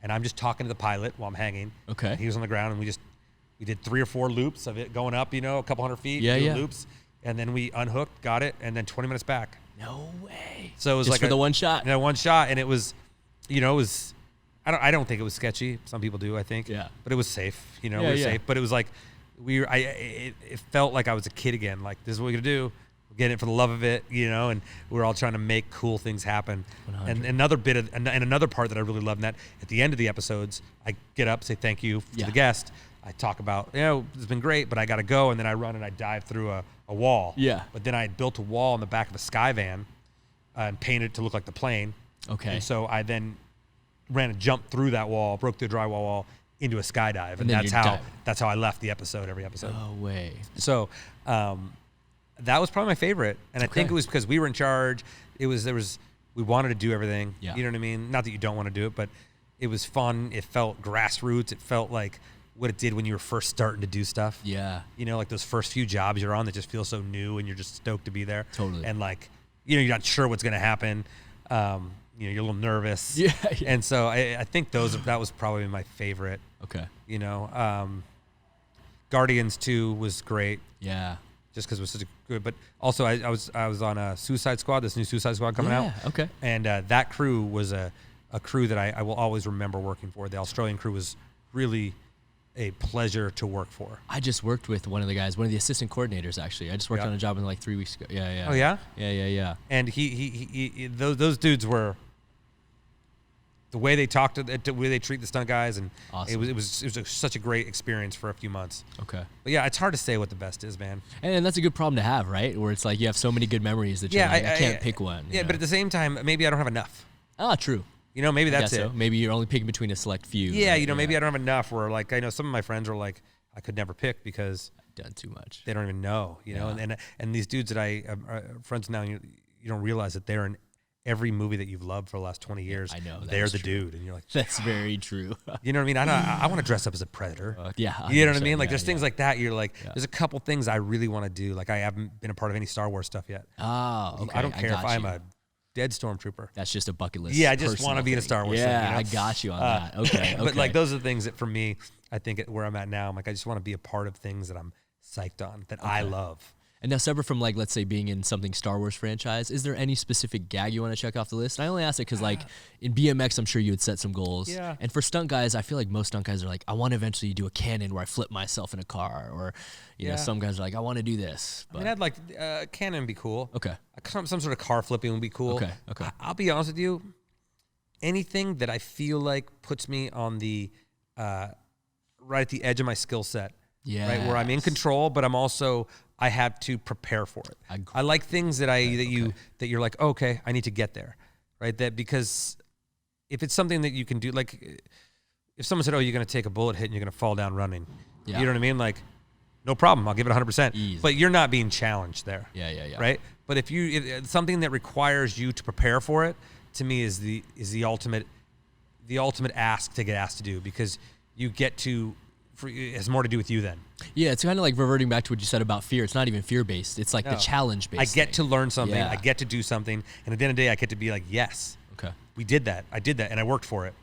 Speaker 1: and I'm just talking to the pilot while I'm hanging.
Speaker 2: Okay.
Speaker 1: He was on the ground, and we did 3 or 4 loops of it going up, a couple hundred feet.
Speaker 2: Yeah.
Speaker 1: Loops, and then we unhooked, got it, and then 20 minutes back.
Speaker 2: No way.
Speaker 1: So it was
Speaker 2: just
Speaker 1: like
Speaker 2: for the one shot.
Speaker 1: Yeah, 1 shot, and it was, it was. I don't think it was sketchy. Some people do, I think.
Speaker 2: Yeah.
Speaker 1: But it was safe. We
Speaker 2: Yeah,
Speaker 1: were
Speaker 2: yeah.
Speaker 1: safe. But it was like it felt like I was a kid again. Like, this is what we're gonna do. We're getting it for the love of it, and we're all trying to make cool things happen.
Speaker 2: 100.
Speaker 1: And another bit of and another part that I really love in that, at the end of the episodes, I get up, say thank you to the guest. I talk about, it's been great, but I got to go, and then I run and I dive through a wall.
Speaker 2: Yeah.
Speaker 1: But then I had built a wall in the back of a sky van and painted it to look like the plane.
Speaker 2: Okay.
Speaker 1: And so I then ran and jumped through that wall, broke the drywall wall into a skydive, and
Speaker 2: then
Speaker 1: that's how I left the episode. Every episode.
Speaker 2: No way.
Speaker 1: So that was probably my favorite, and I think it was because we were in charge. We wanted to do everything.
Speaker 2: Yeah.
Speaker 1: You know what I mean? Not that you don't want to do it, but it was fun. It felt grassroots. It felt like what it did when you were first starting to do stuff.
Speaker 2: Yeah.
Speaker 1: Like those first few jobs you're on that just feel so new, and you're just stoked to be there.
Speaker 2: Totally.
Speaker 1: And like, you're not sure what's going to happen. You're a little nervous.
Speaker 2: Yeah.
Speaker 1: And so I think that was probably my favorite.
Speaker 2: Okay.
Speaker 1: Guardians 2 was great.
Speaker 2: Yeah.
Speaker 1: Just because it was such a good, but also I was on a Suicide Squad, this new Suicide Squad coming out.
Speaker 2: Okay.
Speaker 1: And that crew was a crew that I will always remember working for. The Australian crew was really a pleasure to work for.
Speaker 2: I just worked with one of the guys, one of the assistant coordinators, actually. I just worked on a job in like 3 weeks ago. Yeah.
Speaker 1: Oh, yeah?
Speaker 2: Yeah.
Speaker 1: And those dudes were, the way they talked, the way they treat the stunt guys, and
Speaker 2: awesome.
Speaker 1: it was such a great experience for a few months.
Speaker 2: Okay.
Speaker 1: But yeah, it's hard to say what the best is, man.
Speaker 2: And that's a good problem to have, right? Where it's like you have so many good memories that you're like, I can't pick one.
Speaker 1: Yeah, but at the same time, maybe I don't have enough.
Speaker 2: Ah, true.
Speaker 1: Maybe that's it.
Speaker 2: So. Maybe you're only picking between a select few.
Speaker 1: Yeah,
Speaker 2: right?
Speaker 1: maybe I don't have enough. Where like I know some of my friends are like, I could never pick because
Speaker 2: I've done too much.
Speaker 1: They don't even know, and these dudes that I are friends now, you don't realize that they're in every movie that you've loved for the last 20 years.
Speaker 2: I know.
Speaker 1: They're the dude, and you're like,
Speaker 2: that's very true.
Speaker 1: You know what I mean? I want to dress up as a predator.
Speaker 2: Yeah.
Speaker 1: You know what I mean? Like there's things like that. You're like, there's a couple things I really want to do. Like I haven't been a part of any Star Wars stuff yet.
Speaker 2: Oh, okay.
Speaker 1: I don't care if I'm a dead stormtrooper.
Speaker 2: That's just a bucket list.
Speaker 1: Yeah, I just want to be in a Star Wars thing.
Speaker 2: I got you on that. Okay.
Speaker 1: But like those are the things that for me, I think where I'm at now, I'm like, I just want to be a part of things that I'm psyched on, that I love.
Speaker 2: And now, separate from like, let's say being in something Star Wars franchise, is there any specific gag you want to check off the list? And I only ask it because like in BMX, I'm sure you would set some goals.
Speaker 1: Yeah.
Speaker 2: And for stunt guys, I feel like most stunt guys are like, I want to eventually do a cannon where I flip myself in a car, or you know, some guys are like, I want to do this. But.
Speaker 1: I mean, I'd like cannon would be cool.
Speaker 2: Okay.
Speaker 1: Some sort of car flipping would be cool.
Speaker 2: Okay.
Speaker 1: I'll be honest with you. Anything that I feel like puts me on the right at the edge of my skill set.
Speaker 2: Yeah.
Speaker 1: Right, where I'm in control, but I have to prepare for it. I like things that you're like, okay, I need to get there, right? That because if it's something that you can do, like if someone said, oh, you're going to take a bullet hit and you're going to fall down running, you know what I mean? Like, no problem, I'll give it 100%.
Speaker 2: Easy.
Speaker 1: But you're not being challenged there.
Speaker 2: Yeah.
Speaker 1: Right? But if something that requires you to prepare for it, to me is the ultimate ask to get asked to do, because you get to. It has more to do with you then.
Speaker 2: Yeah, it's kind of like reverting back to what you said about fear. It's not even fear-based. It's like the challenge-based.
Speaker 1: I get to learn something.
Speaker 2: Yeah.
Speaker 1: I get to do something. And at the end of the day, I get to be like, yes,
Speaker 2: okay,
Speaker 1: we did that. I did that, and I worked for it.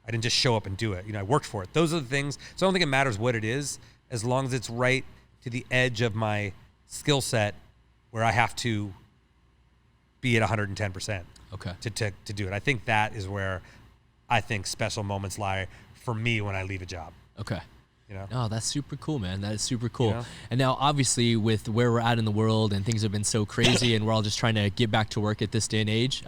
Speaker 1: I didn't just show up and do it. I worked for it. Those are the things. So I don't think it matters what it is, as long as it's right to the edge of my skill set where I have to be at 110%.
Speaker 2: Okay.
Speaker 1: To do it. I think that is where I think special moments lie for me when I leave a job.
Speaker 2: Okay.
Speaker 1: You know?
Speaker 2: Oh, that's super cool, man. That is super cool.
Speaker 1: You know?
Speaker 2: And now, obviously, with where we're at in the world and things have been so crazy and we're all just trying to get back to work at this day and age,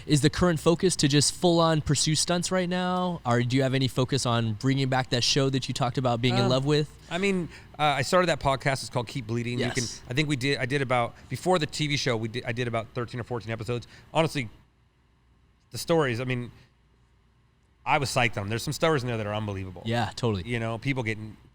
Speaker 2: is the current focus to just full-on pursue stunts right now? Or do you have any focus on bringing back that show that you talked about being in love with?
Speaker 1: I mean, I started that podcast. It's called Keep Bleeding.
Speaker 2: Yes.
Speaker 1: I think I did about, before the TV show, I did about 13 or 14 episodes. Honestly, the stories, I mean, I was psyched on them. There's some stories in there that are unbelievable.
Speaker 2: Yeah, totally.
Speaker 1: You know,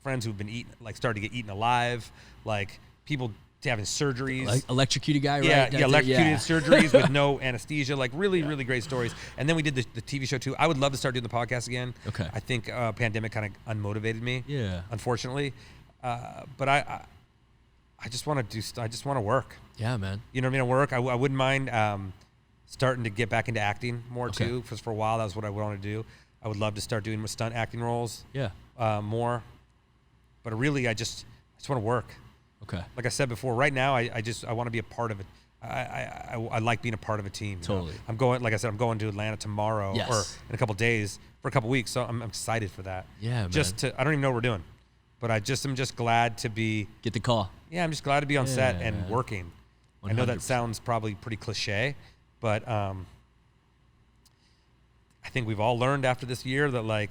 Speaker 1: friends who've been started to get eaten alive, like people having surgeries.
Speaker 2: Like electrocuted guy,
Speaker 1: yeah,
Speaker 2: right?
Speaker 1: Yeah, electrocuted surgeries with no anesthesia, like really, really great stories. And then we did the TV show too. I would love to start doing the podcast again.
Speaker 2: Okay.
Speaker 1: I think pandemic kind of unmotivated me.
Speaker 2: Yeah.
Speaker 1: Unfortunately. But I just want to I just want to work.
Speaker 2: Yeah, man.
Speaker 1: You know what I mean? Work. I wouldn't mind starting to get back into acting more too, because for a while that was what I wanted to do. I would love to start doing stunt acting roles.
Speaker 2: Yeah.
Speaker 1: More. But really, I just want to work.
Speaker 2: Okay.
Speaker 1: Like I said before, right now I want to be a part of it. I like being a part of a team.
Speaker 2: Totally.
Speaker 1: You know? I'm going to Atlanta tomorrow
Speaker 2: Yes.
Speaker 1: or in a couple of days for a couple of weeks. So I'm excited for that.
Speaker 2: Yeah, man.
Speaker 1: I don't even know what we're doing, but I'm just glad to be.
Speaker 2: Get the call.
Speaker 1: Yeah, I'm just glad to be on set and
Speaker 2: Yeah.
Speaker 1: working.
Speaker 2: 100%.
Speaker 1: I know that sounds probably pretty cliche, but I think we've all learned after this year that like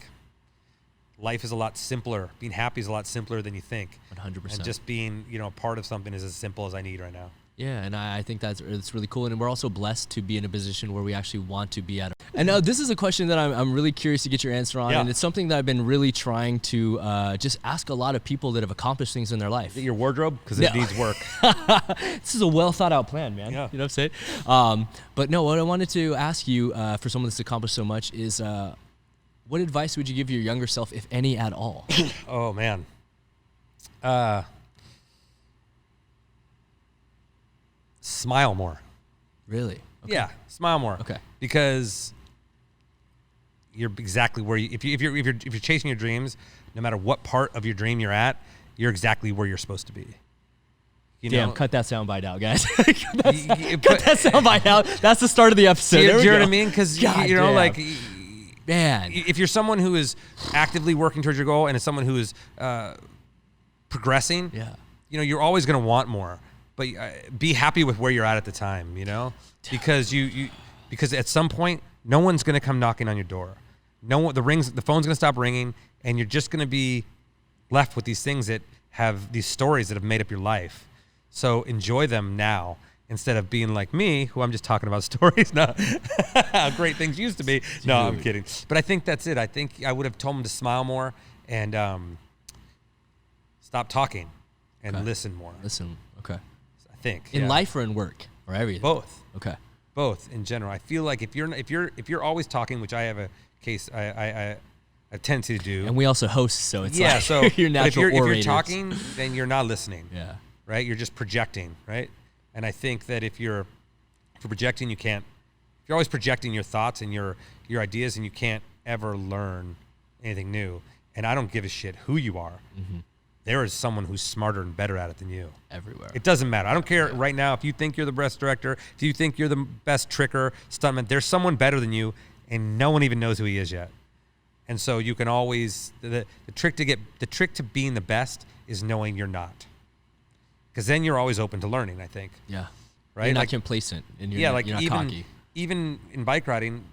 Speaker 1: life is a lot simpler. Being happy is a lot simpler than you think.
Speaker 2: 100%.
Speaker 1: And just being, a part of something is as simple as I need right now.
Speaker 2: Yeah, and I think it's really cool, and we're also blessed to be in a position where we actually want to be at. And this is a question that I'm really curious to get your answer on, and it's something that I've been really trying to just ask a lot of people that have accomplished things in their life.
Speaker 1: Is it your wardrobe? Because it needs work.
Speaker 2: This is a well thought out plan, man.
Speaker 1: Yeah.
Speaker 2: You know what I'm saying? But no, what I wanted to ask you for someone that's accomplished so much is what advice would you give your younger self, if any at all?
Speaker 1: Oh, man. Smile more.
Speaker 2: Really? Okay.
Speaker 1: Yeah, smile more.
Speaker 2: Okay.
Speaker 1: Because you're exactly where if you're chasing your dreams, no matter what part of your dream you're at, you're exactly where you're supposed to be.
Speaker 2: Damn, cut that soundbite out, guys. cut that soundbite out. That's the start of the episode.
Speaker 1: Do you know what I mean? Because like,
Speaker 2: man,
Speaker 1: if you're someone who is actively working towards your goal and is someone who is progressing, you're always going to want more. But be happy with where you're at the time, because because at some point no one's going to come knocking on your door. The phone's going to stop ringing, and you're just going to be left with these things that have these stories that have made up your life. So enjoy them now instead of being like me, who I'm just talking about stories now. How great things used to be. Dude. No, I'm kidding. But I think that's it. I think I would have told him to smile more and stop talking and listen more.
Speaker 2: Listen. Okay.
Speaker 1: In
Speaker 2: life or in work or everything?
Speaker 1: Both.
Speaker 2: Okay.
Speaker 1: Both in general. I feel like if you're always talking, which I have a case I tend to do.
Speaker 2: And we also host, so it's
Speaker 1: so
Speaker 2: you're natural
Speaker 1: if you're talking, then you're not listening.
Speaker 2: Yeah.
Speaker 1: Right? You're just projecting, right? And I think that if you're projecting, if you're always projecting your thoughts and your ideas, and you can't ever learn anything new. And I don't give a shit who you are. Mm-hmm. There is someone who's smarter and better at it than you.
Speaker 2: Everywhere.
Speaker 1: It doesn't matter. I don't care right now if you think you're the best director, if you think you're the best tricker, stuntman, there's someone better than you, and no one even knows who he is yet. And so you can always the trick to being the best is knowing you're not. Because then you're always open to learning, I think.
Speaker 2: Yeah.
Speaker 1: Right?
Speaker 2: You're not complacent and you're not cocky.
Speaker 1: Even in bike riding,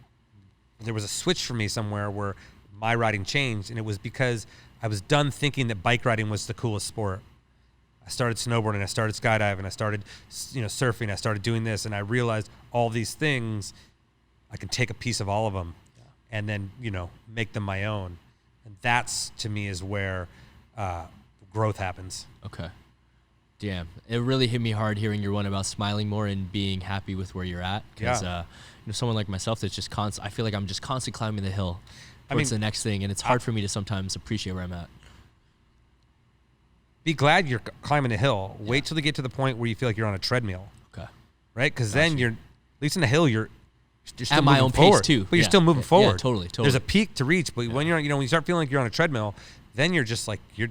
Speaker 1: there was a switch for me somewhere where my riding changed, and it was because I was done thinking that bike riding was the coolest sport. I started snowboarding, I started skydiving, I started surfing, I started doing this, and I realized all these things, I can take a piece of all of them and then, make them my own. And that's, to me, is where growth happens.
Speaker 2: Okay. Damn. It really hit me hard hearing your one about smiling more and being happy with where you're at. Because someone like myself that's just I feel like I'm just constantly climbing the hill. What's the next thing, and it's hard for me to sometimes appreciate where I'm at.
Speaker 1: Be glad you're climbing a hill. Wait till you get to the point where you feel like you're on a treadmill.
Speaker 2: Okay.
Speaker 1: Right? Because then you're, at least in the hill, you're still
Speaker 2: at my
Speaker 1: moving
Speaker 2: own
Speaker 1: forward,
Speaker 2: pace too.
Speaker 1: But you're still moving forward.
Speaker 2: Yeah, totally.
Speaker 1: There's a peak to reach, but when when you start feeling like you're on a treadmill, then you're just like you're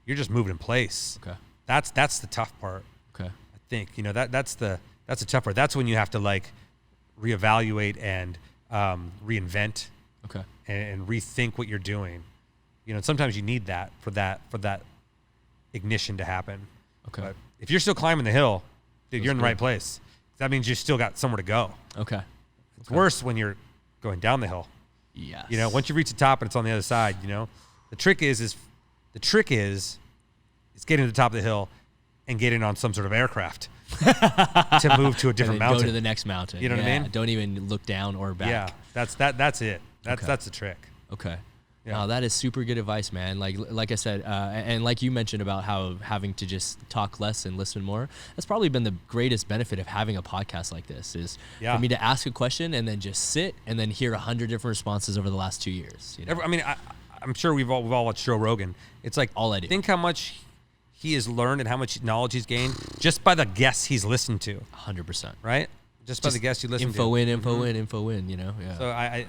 Speaker 1: just moving in place.
Speaker 2: Okay.
Speaker 1: That's the tough part.
Speaker 2: Okay.
Speaker 1: I think that's the tough part. That's when you have to reevaluate and reinvent.
Speaker 2: Okay.
Speaker 1: And rethink what you're doing. You know, sometimes you need that for that ignition to happen.
Speaker 2: Okay.
Speaker 1: But if you're still climbing the hill, dude,
Speaker 2: That's
Speaker 1: you're in the
Speaker 2: good.
Speaker 1: right place. That means you still got somewhere to go.
Speaker 2: Okay.
Speaker 1: It's worse when you're going down the hill.
Speaker 2: Yes.
Speaker 1: You know, once you reach the top and it's on the other side, you know, the trick is getting to the top of the hill and getting on some sort of aircraft to move to a different
Speaker 2: and then
Speaker 1: mountain.
Speaker 2: Go to the next mountain.
Speaker 1: You know what I mean?
Speaker 2: Don't even look down or back.
Speaker 1: Yeah, that's it. That's the trick.
Speaker 2: Okay.
Speaker 1: Yeah.
Speaker 2: No, that is super good advice, man. Like I said, and like you mentioned about how having to just talk less and listen more. That's probably been the greatest benefit of having a podcast like this is for me to ask a question and then just sit and then hear 100 different responses over the last 2 years. You know?
Speaker 1: I mean, I'm sure we've all watched Joe Rogan. It's like
Speaker 2: all I do.
Speaker 1: Think how much he has learned and how much knowledge he's gained just by the guests he's listened to.
Speaker 2: 100%.
Speaker 1: Right? Just by the guests you listen to.
Speaker 2: Info in, you know? Yeah.
Speaker 1: So I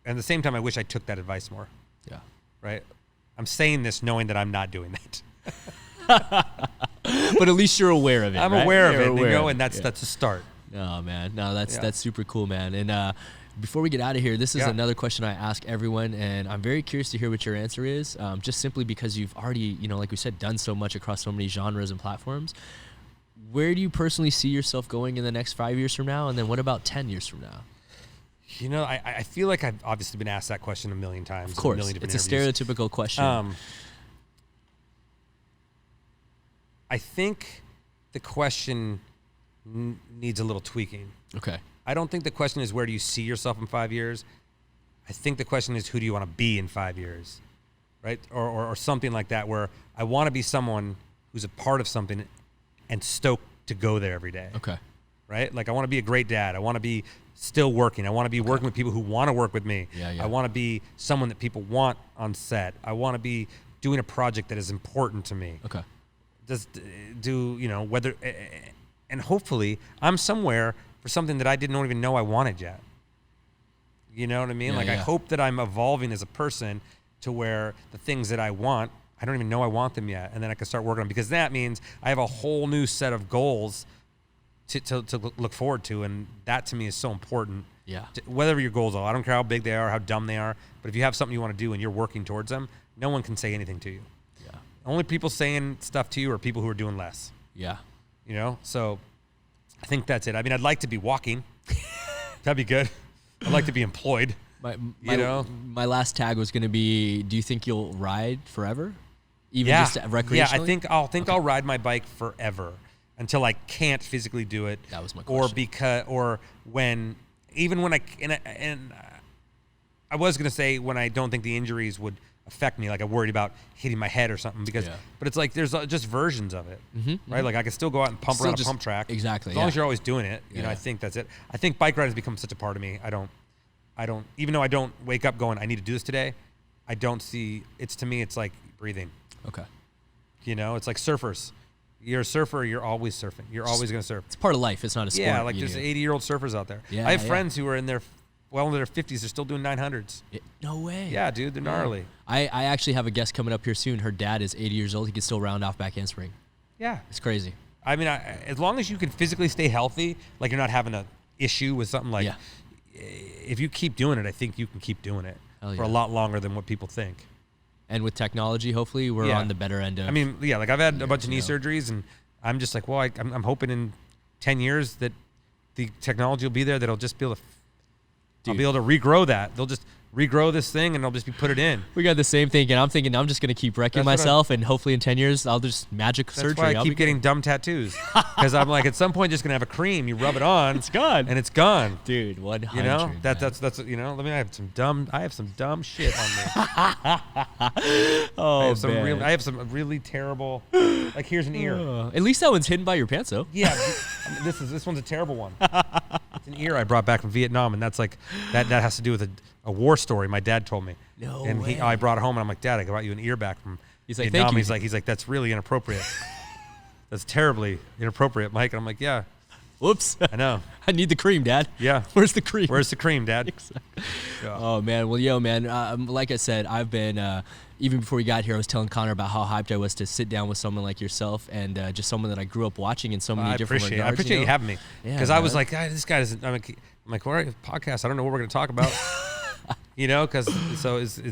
Speaker 1: at the same time, I wish I took that advice more.
Speaker 2: Yeah.
Speaker 1: Right? I'm saying this knowing that I'm not doing that.
Speaker 2: But at least you're aware of it.
Speaker 1: I'm
Speaker 2: right?
Speaker 1: aware
Speaker 2: You're
Speaker 1: of it,
Speaker 2: aware
Speaker 1: you know,
Speaker 2: of
Speaker 1: and that's a start.
Speaker 2: Oh man, no, that's super cool, man. And before we get out of here, this is another question I ask everyone, and I'm very curious to hear what your answer is. Just simply because you've already, you know, like we said, done so much across so many genres and platforms. Where do you personally see yourself going in the next 5 years from now, and then what about 10 years from now?
Speaker 1: You know, I feel like I've obviously been asked that question a million times.
Speaker 2: Of course,
Speaker 1: a million different
Speaker 2: it's
Speaker 1: interviews.
Speaker 2: a stereotypical question.
Speaker 1: I think the question needs a little tweaking.
Speaker 2: Okay.
Speaker 1: I don't think the question is where do you see yourself in 5 years. I think the question is who do you want to be in 5 years, right? Or something like that, where I want to be someone who's a part of something and stoked to go there every day.
Speaker 2: Okay.
Speaker 1: Right? Like I want to be a great dad. I want to be still working. I want to be working with people who want to work with me.
Speaker 2: Yeah.
Speaker 1: I want to be someone that people want on set. I want to be doing a project that is important to me.
Speaker 2: Okay.
Speaker 1: Whether, and hopefully I'm somewhere for something that I don't even know I wanted yet. You know what I mean?
Speaker 2: Yeah,
Speaker 1: I hope that I'm evolving as a person to where the things that I want, I don't even know I want them yet. And then I can start working on them, because that means I have a whole new set of goals to look forward to. And that to me is so important.
Speaker 2: Yeah.
Speaker 1: Whatever your goals are, I don't care how big they are, how dumb they are, but if you have something you want to do and you're working towards them, no one can say anything to you.
Speaker 2: Yeah.
Speaker 1: Only people saying stuff to you are people who are doing less.
Speaker 2: Yeah.
Speaker 1: You know? So I think that's it. I mean, I'd like to be walking. That'd be good. I'd like to be employed.
Speaker 2: My last tag was going to be, do you think you'll ride forever? Even just recreationally?
Speaker 1: Yeah, I think I'll ride my bike forever until I can't physically do it.
Speaker 2: That was my question.
Speaker 1: Or when I was going to say when I don't think the injuries would affect me, like I'm worried about hitting my head or something, but it's like there's just versions of it, right? Like I can still go out and pump around a pump track.
Speaker 2: Exactly.
Speaker 1: As long as you're always doing it, you know, I think that's it. I think bike riding has become such a part of me. I don't, even though I don't wake up going, I need to do this today, I don't see, to me, it's like breathing.
Speaker 2: Okay.
Speaker 1: You know, it's like surfers. You're a surfer, you're always surfing. You're always going to surf.
Speaker 2: It's part of life. It's not a sport.
Speaker 1: Yeah, like there's 80-year-old surfers out there.
Speaker 2: Yeah,
Speaker 1: I have friends who are in their 50s, they're still doing 900s.
Speaker 2: No way.
Speaker 1: Yeah, dude, they're gnarly.
Speaker 2: I actually have a guest coming up here soon. Her dad is 80 years old. He can still round off back handspring.
Speaker 1: Yeah.
Speaker 2: It's crazy.
Speaker 1: I mean, as long as you can physically stay healthy, like you're not having an issue with something like, if you keep doing it, I think you can keep doing it for a lot longer than what people think.
Speaker 2: And with technology, hopefully, we're on the better end of.
Speaker 1: I mean, like I've had a bunch of knee surgeries, and I'm just like, well, I'm hoping in 10 years that the technology will be there that'll just be able to, I'll be able to regrow that. They'll just regrow this thing and they'll just be put it in.
Speaker 2: We got the same thing, and I'm thinking I'm just going to keep wrecking myself, and hopefully in 10 years I'll just magic surgery.
Speaker 1: That's why I keep getting dumb tattoos, because I'm like, at some point, just gonna have a cream. You rub it on,
Speaker 2: it's gone,
Speaker 1: and it's gone,
Speaker 2: dude. 100.
Speaker 1: You know, that's you know. I have some dumb shit on me. I have some really terrible. Like here's an ear.
Speaker 2: At least that one's hidden by your pants, though.
Speaker 1: Yeah, this one's a terrible one. It's an ear I brought back from Vietnam, and that's like that has to do with a war story my dad told me.
Speaker 2: No
Speaker 1: and
Speaker 2: way.
Speaker 1: I brought it home, and I'm like, Dad, I brought you an ear back from
Speaker 2: Vietnam.
Speaker 1: Thank you.
Speaker 2: He's
Speaker 1: like, that's really inappropriate. That's terribly inappropriate, Mike. And I'm like, yeah.
Speaker 2: Whoops.
Speaker 1: I know.
Speaker 2: I need the cream, Dad.
Speaker 1: Yeah.
Speaker 2: Where's the cream?
Speaker 1: Where's the cream, Dad?
Speaker 2: Exactly.
Speaker 1: Yeah.
Speaker 2: Oh, man. Well, man, like I said, I've been, even before we got here, I was telling Connor about how hyped I was to sit down with someone like yourself, and just someone that I grew up watching in so many different regards.
Speaker 1: I appreciate you having me. Because
Speaker 2: Yeah,
Speaker 1: I was like, this guy doesn't, I'm like, all right, podcast, I don't know what we're going to talk about. You know, because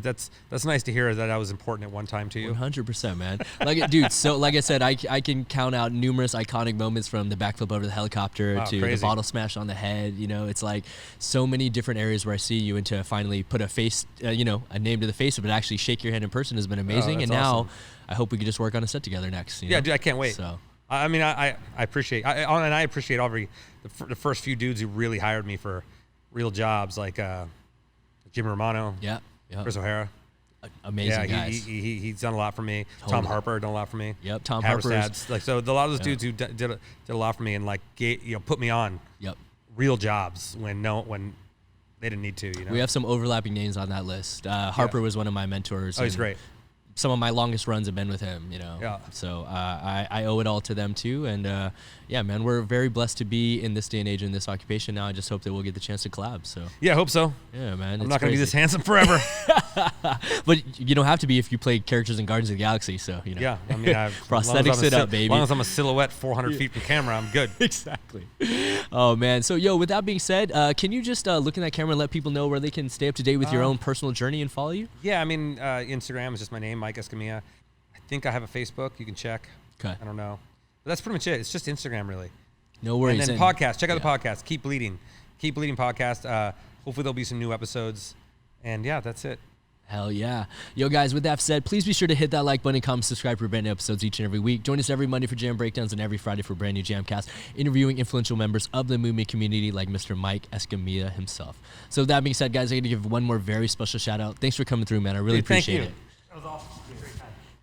Speaker 1: that's nice to hear that I was important at one time to you.
Speaker 2: 100%, man. Like, dude, so like I said, I can count out numerous iconic moments from the backflip over the helicopter to
Speaker 1: crazy.
Speaker 2: the bottle smash on the head. You know, it's like so many different areas where I see you, and to finally put a face, a name to the face of it, actually shake your hand in person has been amazing. And now
Speaker 1: awesome.
Speaker 2: I hope we could just work on a set together next. You know?
Speaker 1: Yeah, dude, I can't wait.
Speaker 2: So.
Speaker 1: I mean, I appreciate, and I appreciate the first few dudes who really hired me for real jobs, like Jimmy Romano, Chris O'Hara.
Speaker 2: Amazing guys.
Speaker 1: He's done a lot for me.
Speaker 2: Totally.
Speaker 1: Tom Harper done a lot for me.
Speaker 2: Yep, Tom Harper.
Speaker 1: Like, so a lot of those dudes who did a lot for me and like put me on real jobs when they didn't need to. You know,
Speaker 2: we have some overlapping names on that list. Harper was one of my mentors.
Speaker 1: Oh, he's great.
Speaker 2: Some of my longest runs have been with him, you know.
Speaker 1: Yeah.
Speaker 2: So I owe it all to them too. And yeah, man, we're very blessed to be in this day and age in this occupation now. I just hope that we'll get the chance to collab. So
Speaker 1: yeah, I hope so.
Speaker 2: Yeah, man.
Speaker 1: I'm not gonna be this handsome forever.
Speaker 2: But you don't have to be if you play characters in Guardians of the Galaxy. So you know.
Speaker 1: Yeah, I mean,
Speaker 2: prosthetics it up, baby.
Speaker 1: As long as I'm a silhouette 400 feet from camera, I'm good.
Speaker 2: Exactly. Oh man. So with that being said, can you just look in that camera and let people know where they can stay up to date with your own personal journey and follow you?
Speaker 1: Yeah, I mean, Instagram is just my name, Mike Escamilla. I think I have a Facebook. You can check.
Speaker 2: Okay.
Speaker 1: I don't know. But that's pretty much it. It's just Instagram, really.
Speaker 2: No worries.
Speaker 1: And then podcast. Check out the podcast. Keep Bleeding podcast. Hopefully there'll be some new episodes. And yeah, that's it.
Speaker 2: Hell yeah. Yo, guys, with that said, please be sure to hit that like button, comment, subscribe for brand new episodes each and every week. Join us every Monday for Jam Breakdowns and every Friday for brand new JAMCast, interviewing influential members of the movement community like Mr. Mike Escamilla himself. So with that being said, guys, I got to give one more very special shout out. Thanks for coming through, man. I really appreciate it.
Speaker 1: That was awesome.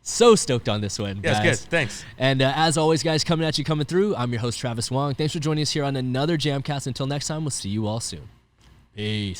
Speaker 2: So stoked on this one,
Speaker 1: yeah,
Speaker 2: guys.
Speaker 1: it's good. Thanks.
Speaker 2: And as always, guys, coming through, I'm your host, Travis Wong. Thanks for joining us here on another JAMCast. Until next time, we'll see you all soon. Peace.